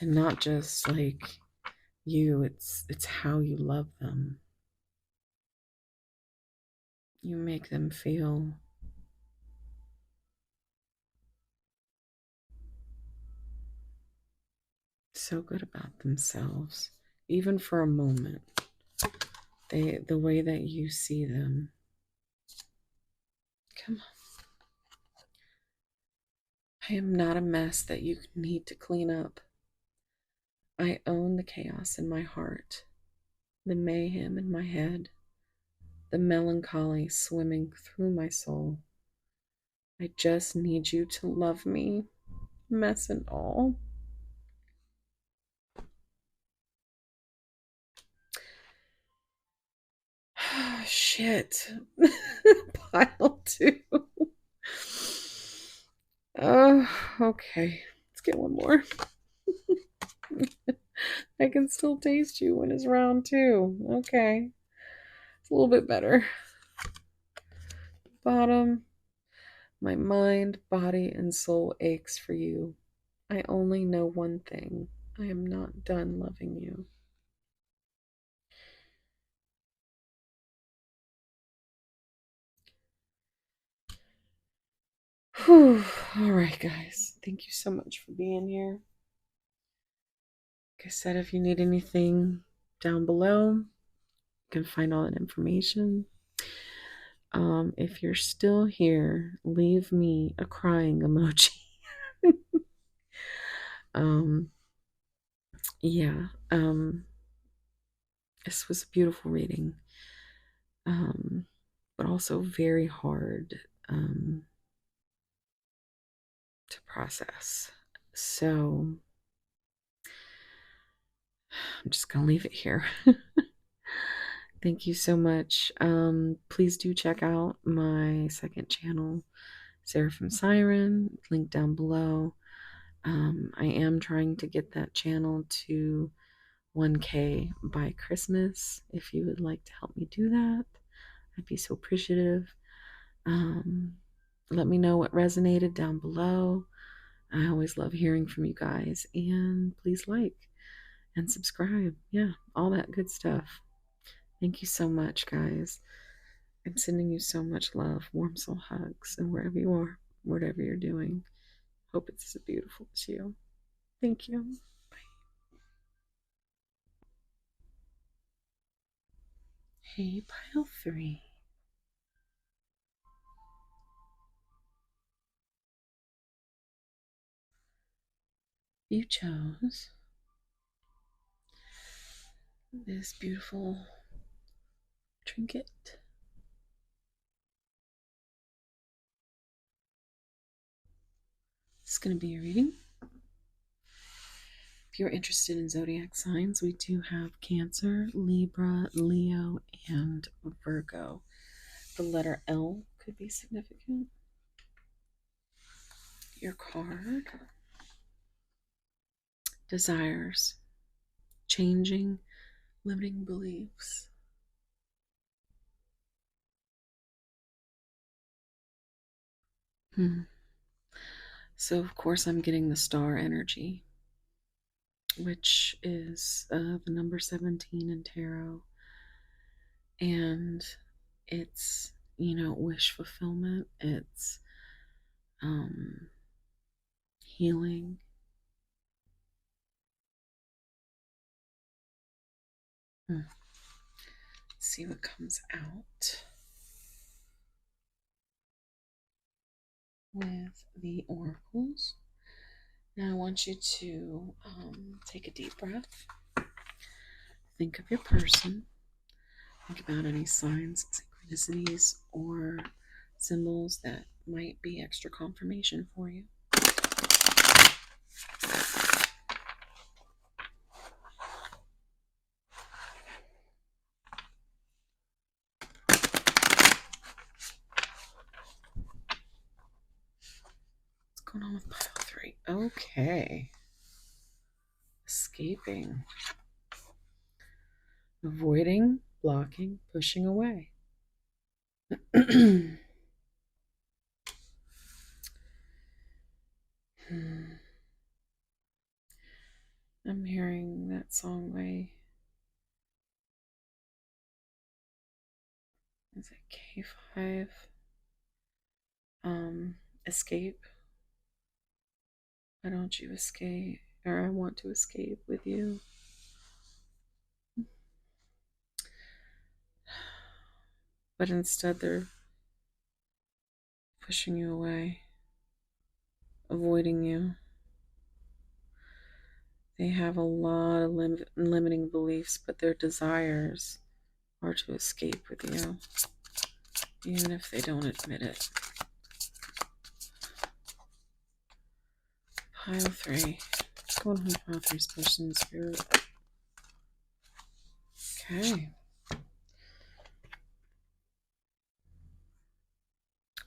And not just like you, it's how you love them. You make them feel so good about themselves, even for a moment. The way that you see them. Come on. I am not a mess that you need to clean up. I own the chaos in my heart, the mayhem in my head, the melancholy swimming through my soul. I just need you to love me, mess and all. Shit. Pile two. Okay. Let's get one more. I can still taste you when it's round two. Okay. It's a little bit better. Bottom. My mind, body, and soul aches for you. I only know one thing. I am not done loving you. Whew. All right, guys. Thank you so much for being here. Like I said, if you need anything down below, you can find all that information. If you're still here, leave me a crying emoji. um, yeah. This was a beautiful reading, but also very hard to process. So I'm just gonna leave it here. Thank you so much. Please do check out my second channel, Seraphim Siren, link down below. I am trying to get that channel to 1K by Christmas. If you would like to help me do that, I'd be so appreciative. Let me know what resonated down below. I always love hearing from you guys. And please like and subscribe. Yeah, all that good stuff. Thank you so much, guys. I'm sending you so much love, warm soul hugs, and wherever you are, whatever you're doing, hope it's as beautiful as you. Thank you. Bye. Hey, pile three. You chose this beautiful trinket. It's going to be a reading. If you're interested in zodiac signs, we do have Cancer, Libra, Leo, and Virgo. The letter L could be significant. Your card, desires, changing, limiting beliefs. So, of course, I'm getting the star energy, which is the number 17 in tarot. And it's, wish fulfillment, it's healing. Let's see what comes out with the oracles. Now I want you to take a deep breath. Think of your person. Think about any signs, synchronicities, or symbols that might be extra confirmation for you. What's going on with pile three? Okay. Escaping. Avoiding, blocking, pushing away. I'm hearing that song by, is it K5? Escape. Why don't you escape? Or I want to escape with you. But instead, they're pushing you away, avoiding you. They have a lot of limiting beliefs, but their desires are to escape with you, even if they don't admit it. Pile 3. What's going on with Pile 3's person spirit? Okay.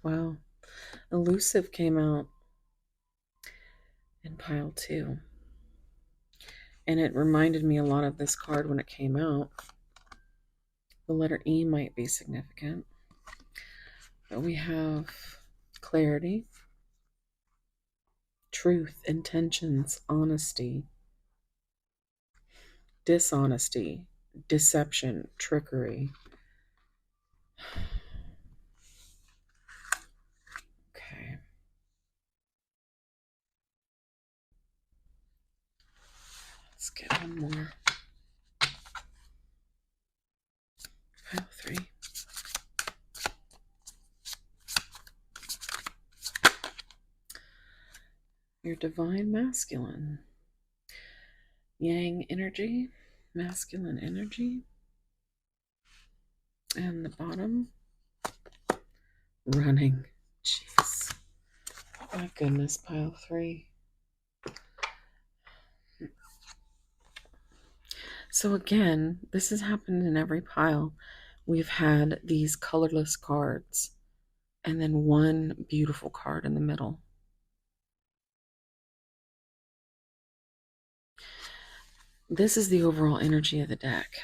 Wow. Elusive came out in Pile 2. And it reminded me a lot of this card when it came out. The letter E might be significant. But we have clarity, truth, intentions, honesty, dishonesty, deception, trickery. Okay. Let's get one more. Pile 3. Your divine masculine. Yang energy, masculine energy. And the bottom, running. Jeez. My goodness, Pile 3. So again, this has happened in every pile. We've had these colorless cards and then one beautiful card in the middle. This is the overall energy of the deck.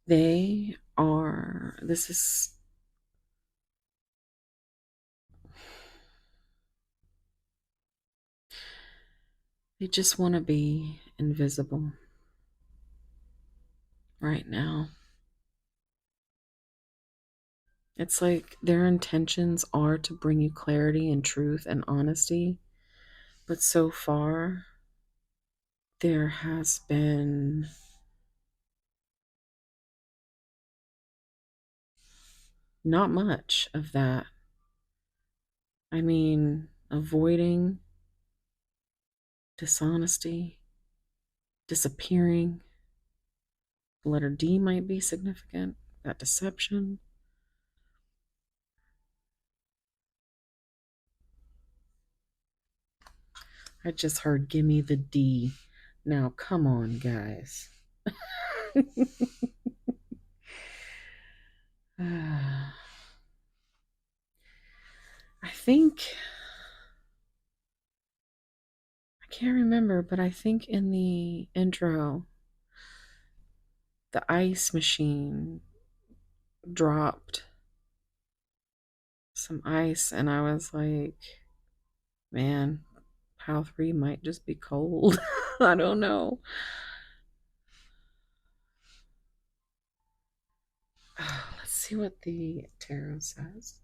They are, this is, they just want to be invisible right now. It's like their intentions are to bring you clarity and truth and honesty. But so far, there has been not much of that. I mean, avoiding, dishonesty, disappearing. The letter D might be significant. That deception. I just heard, give me the D. Now, come on, guys. I think, I can't remember, but I think in the intro, the ice machine dropped some ice, and I was like, man, pile 3 might just be cold. I don't know. Let's see what the tarot says.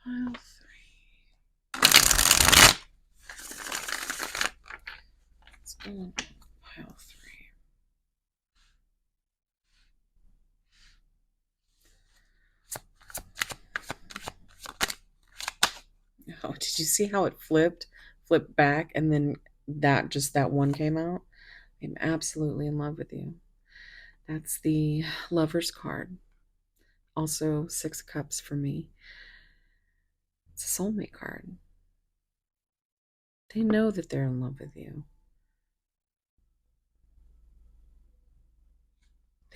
Pile 3. Let's go on pile 3. Oh, did you see how it flipped back, and then that one came out? I'm absolutely in love with you. That's the Lover's card. Also 6 of Cups for me. It's a soulmate card. They know that they're in love with you.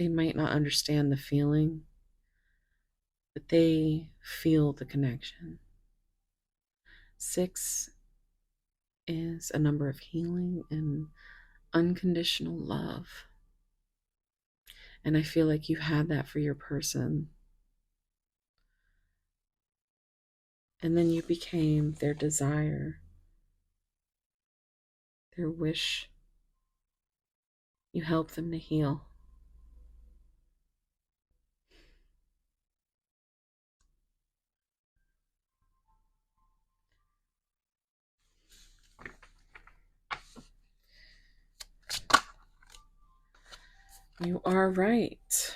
They might not understand the feeling, but they feel the connection. 6 is a number of healing and unconditional love. And I feel like you had that for your person. And then you became their desire, their wish. You helped them to heal. You are right.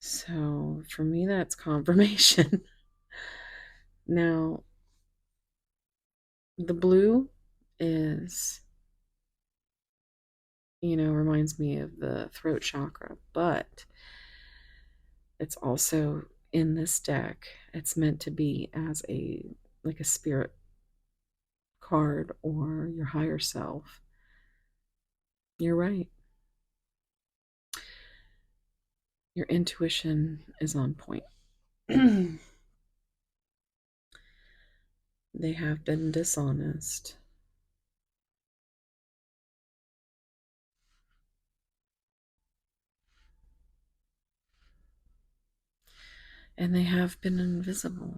So for me, that's confirmation. Now, the blue is, reminds me of the throat chakra, but it's also in this deck. It's meant to be as like a spirit card or your higher self. You're right. Your intuition is on point. They have been dishonest. And they have been invisible.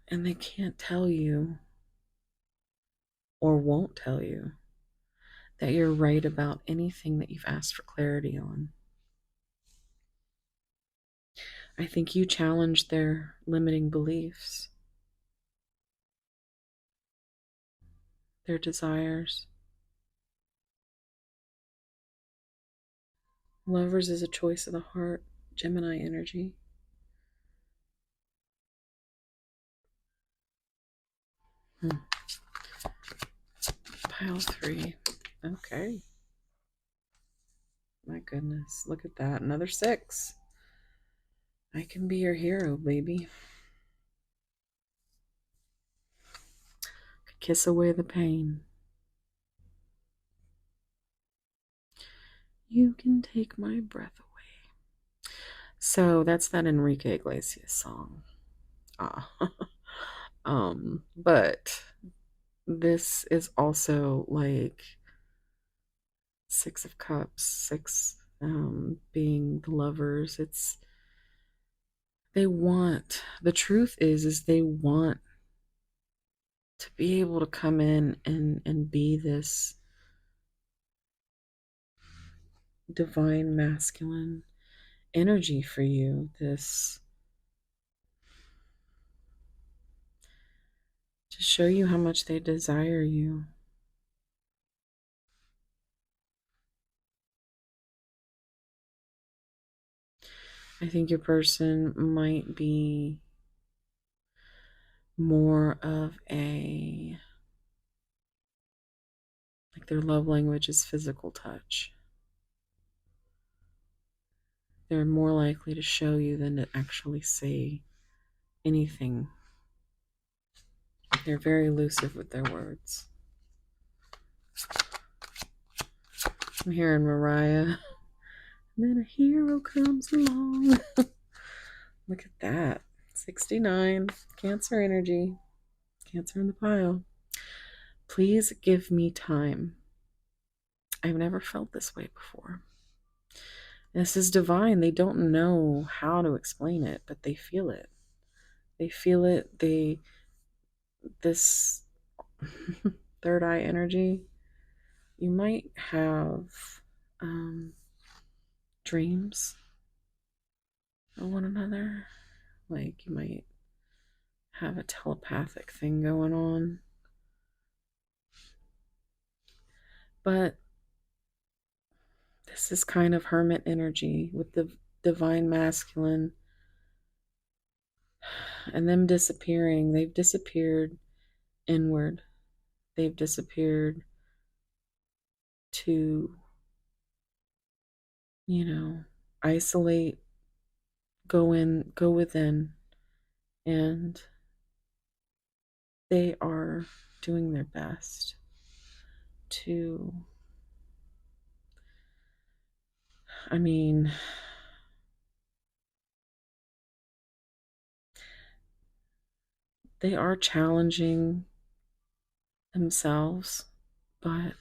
And they can't tell you or won't tell you that you're right about anything that you've asked for clarity on. I think you challenged their limiting beliefs, their desires. Lovers is a choice of the heart, Gemini energy. Pile 3. Okay. My goodness. Look at that. Another 6. I can be your hero, baby. Kiss away the pain. You can take my breath away. So that's that Enrique Iglesias song. Ah. But this is also like 6 of Cups, 6 being the lovers. The truth is they want to be able to come in and be this divine masculine energy for you, this to show you how much they desire you. I think your person might be more of like their love language is physical touch. They're more likely to show you than to actually say anything. They're very elusive with their words. I'm hearing Mariah. And then a hero comes along. Look at that. 69. Cancer energy. Cancer in the pile. Please give me time. I've never felt this way before. This is divine. They don't know how to explain it, but they feel it. They feel it. This third eye energy, you might have dreams of one another. Like you might have a telepathic thing going on. But this is kind of hermit energy with the divine masculine and them disappearing. They've disappeared inward. They've disappeared to, isolate, go within, and they are doing their best to, I mean, they are challenging themselves, but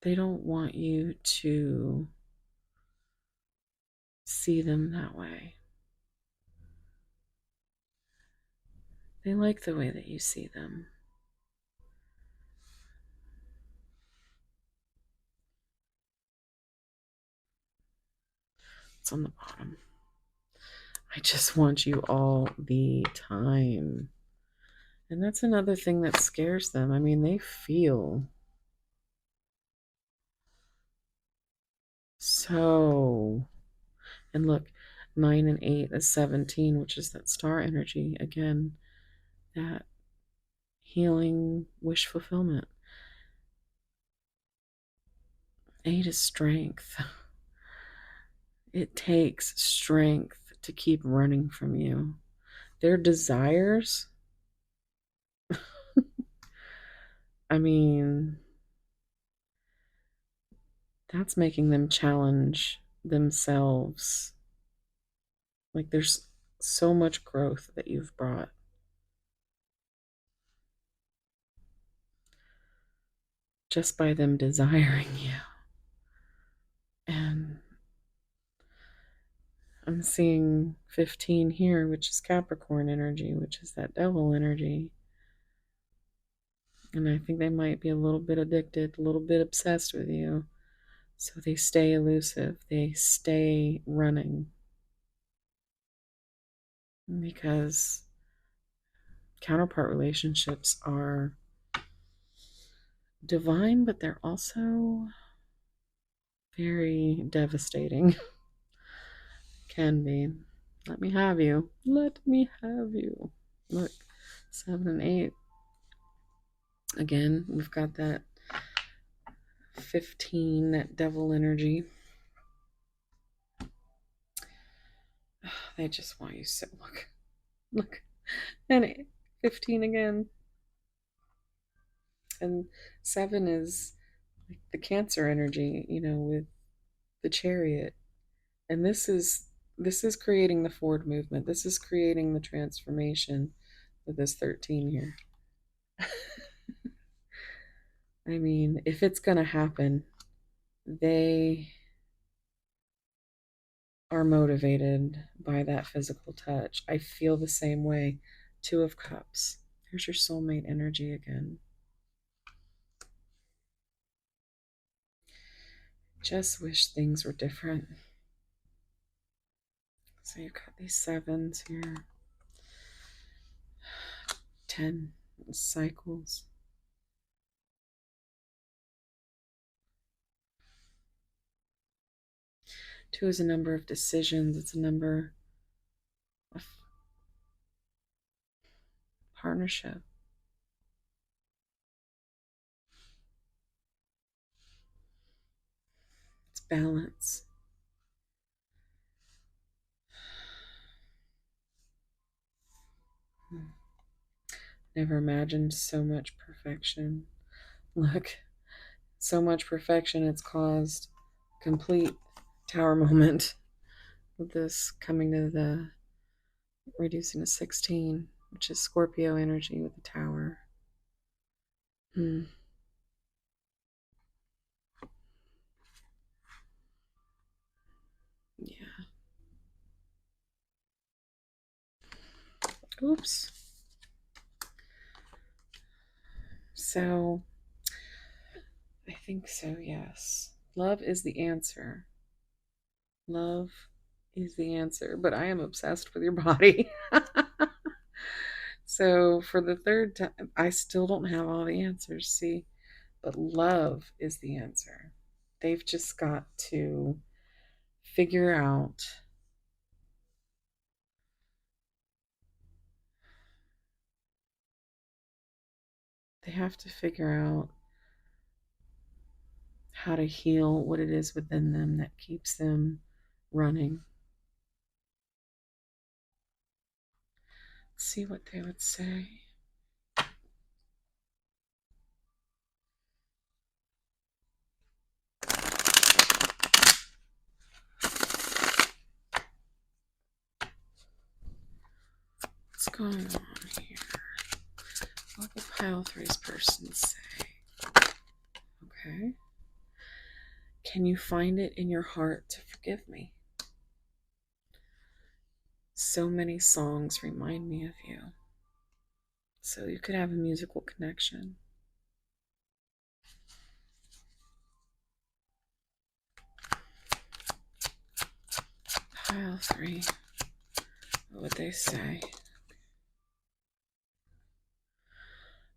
they don't want you to see them that way. They like the way that you see them. It's on the bottom. I just want you all the time. And that's another thing that scares them. I mean, they feel so. And look, 9 and 8 is 17, which is that star energy. Again, that healing wish fulfillment. 8 is strength. It takes strength to keep running from you. Their desires, I mean, that's making them challenge themselves. Like there's so much growth that you've brought just by them desiring you. And I'm seeing 15 here, which is Capricorn energy, which is that devil energy. And I think they might be a little bit addicted, a little bit obsessed with you. So they stay elusive, they stay running. Because counterpart relationships are divine, but they're also very devastating. Can be. Let me have you. Let me have you. Look, 7 and 8. Again, we've got that 15, that devil energy. They just want you so. Look. And 15 again. And 7 is like the Cancer energy, with the Chariot. And this is creating the forward movement. This is creating the transformation with this 13 here. I mean, if it's going to happen, they are motivated by that physical touch. I feel the same way. 2 of Cups. Here's your soulmate energy again. Just wish things were different. So you've got these 7s here. 10 cycles. 2 is a number of decisions. It's a number of partnership. It's balance. Never imagined so much perfection. Look, so much perfection, it's caused complete tower moment with this coming to the reducing to 16, which is Scorpio energy with the tower. Hmm. Yeah. Oops. So, I think so, yes. Love is the answer. Love is the answer, but I am obsessed with your body. So, for the third time, I still don't have all the answers, see? But love is the answer. They've just got to figure out, they have to figure out how to heal what it is within them that keeps them running. Let's see what they would say. going on here? What will pile three's person say? Okay. Can you find it in your heart to forgive me? So many songs remind me of you. So you could have a musical connection. Pile three. What would they say?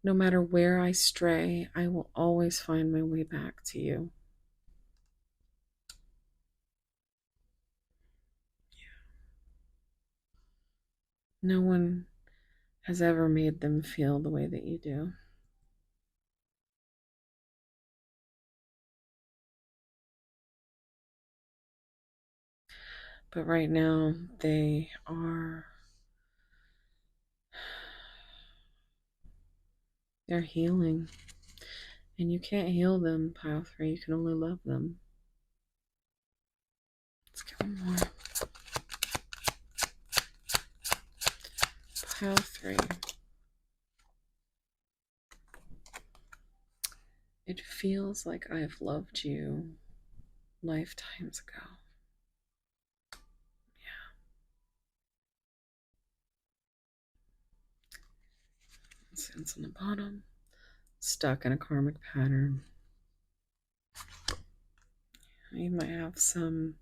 No matter where I stray, I will always find my way back to you. No one has ever made them feel the way that you do. But right now, they're healing. And you can't heal them, pile three. You can only love them. Let's get one more. Pile three. It feels like I've loved you lifetimes ago. Yeah. Sense on the bottom. Stuck in a karmic pattern. You might have some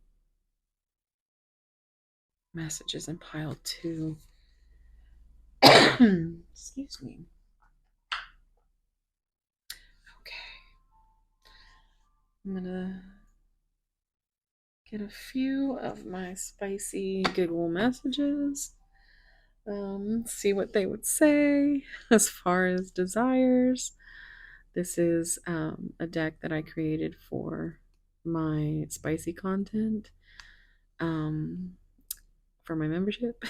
messages in pile two. Excuse me. Okay. I'm gonna get a few of my spicy giggle messages. See what they would say as far as desires. This is a deck that I created for my spicy content for my membership.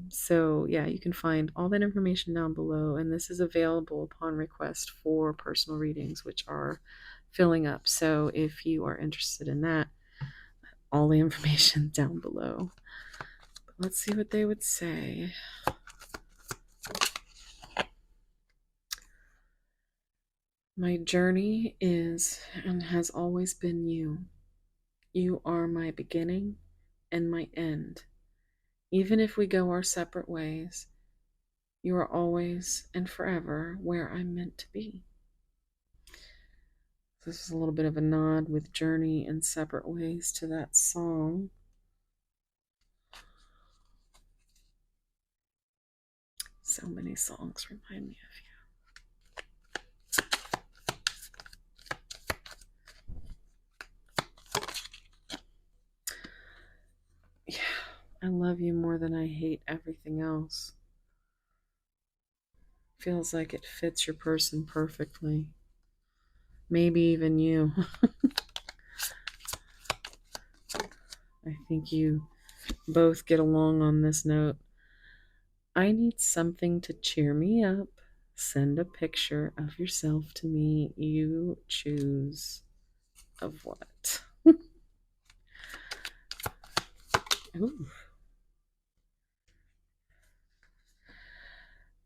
So yeah, you can find all that information down below, and this is available upon request for personal readings, which are filling up. So if you are interested in that, all the information down below. But let's see what they would say. My journey is and has always been you. You are my beginning and my end. Even if we go our separate ways, you are always and forever where I'm meant to be. This is a little bit of a nod with Journey and Separate Ways to that song. So many songs remind me of you. Yeah, I love you more than I hate everything else. Feels like it fits your person perfectly. Maybe even you. I think you both get along on this note. I need something to cheer me up. Send a picture of yourself to me. You choose of what? Ooh.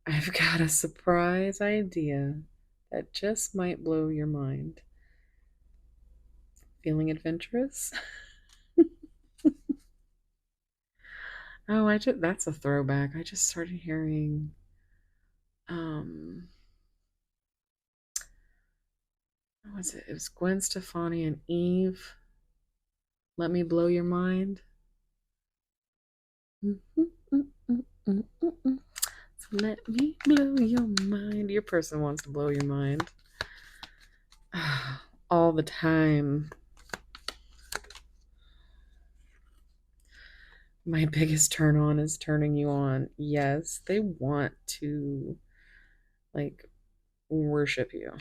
I've got a surprise idea that just might blow your mind. Feeling adventurous? Oh, that's a throwback. I just started hearing what was it? It was Gwen Stefani and Eve. Let me blow your mind. So let me blow your mind. Your person wants to blow your mind. All the time. My biggest turn on is turning you on. Yes, they want to like worship you.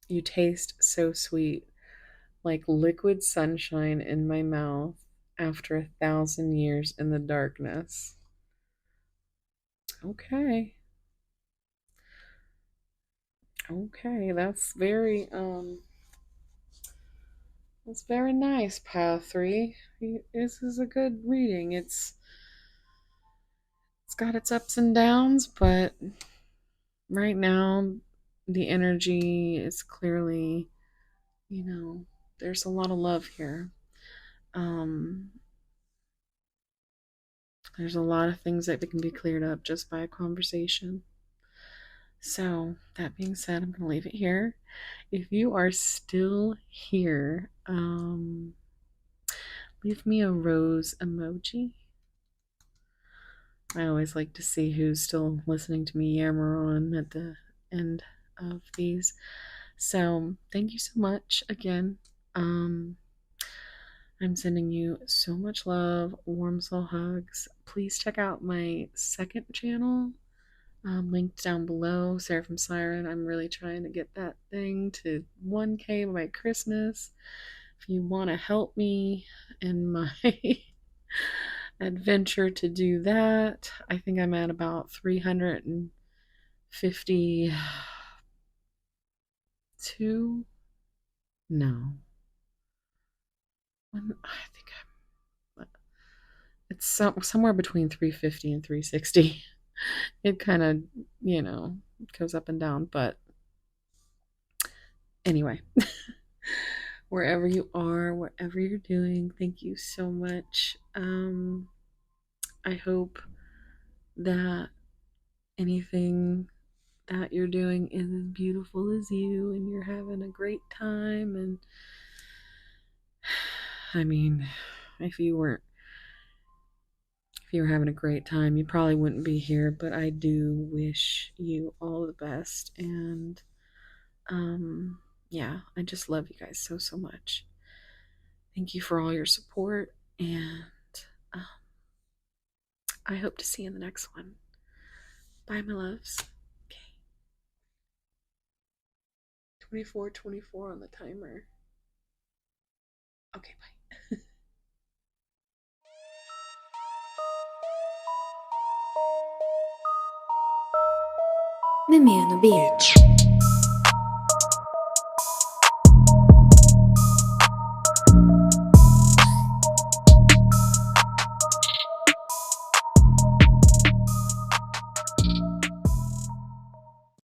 You taste so sweet, like liquid sunshine in my mouth after 1,000 years in the darkness. Okay. Okay, that's very It's very nice, Pile 3. This is a good reading. It's got its ups and downs, but right now the energy is clearly, you know, there's a lot of love here. Um, there's a lot of things that can be cleared up just by a conversation. So, that being said, I'm going to leave it here. If you are still here, leave me a rose emoji. I always like to see who's still listening to me yammer on at the end of these. So, thank you so much again. Um, I'm sending you so much love, warm soul hugs. Please check out my second channel, linked down below, Seraphim Siren. I'm really trying to get that thing to 1K by Christmas. If you want to help me in my adventure to do that, I think I'm at about 352. No. I think it's somewhere between 350 and 360. It kind of, you know, goes up and down. But anyway, wherever you are, whatever you're doing, thank you so much. I hope that anything that you're doing is as beautiful as you and you're having a great time. And I mean, if you weren't, if you were having a great time, you probably wouldn't be here. But I do wish you all the best. And yeah, I just love you guys so, so much. Thank you for all your support. And um, I hope to see you in the next one. Bye, my loves. Okay. 24:24 on the timer. Okay, bye. Mimiano Beach.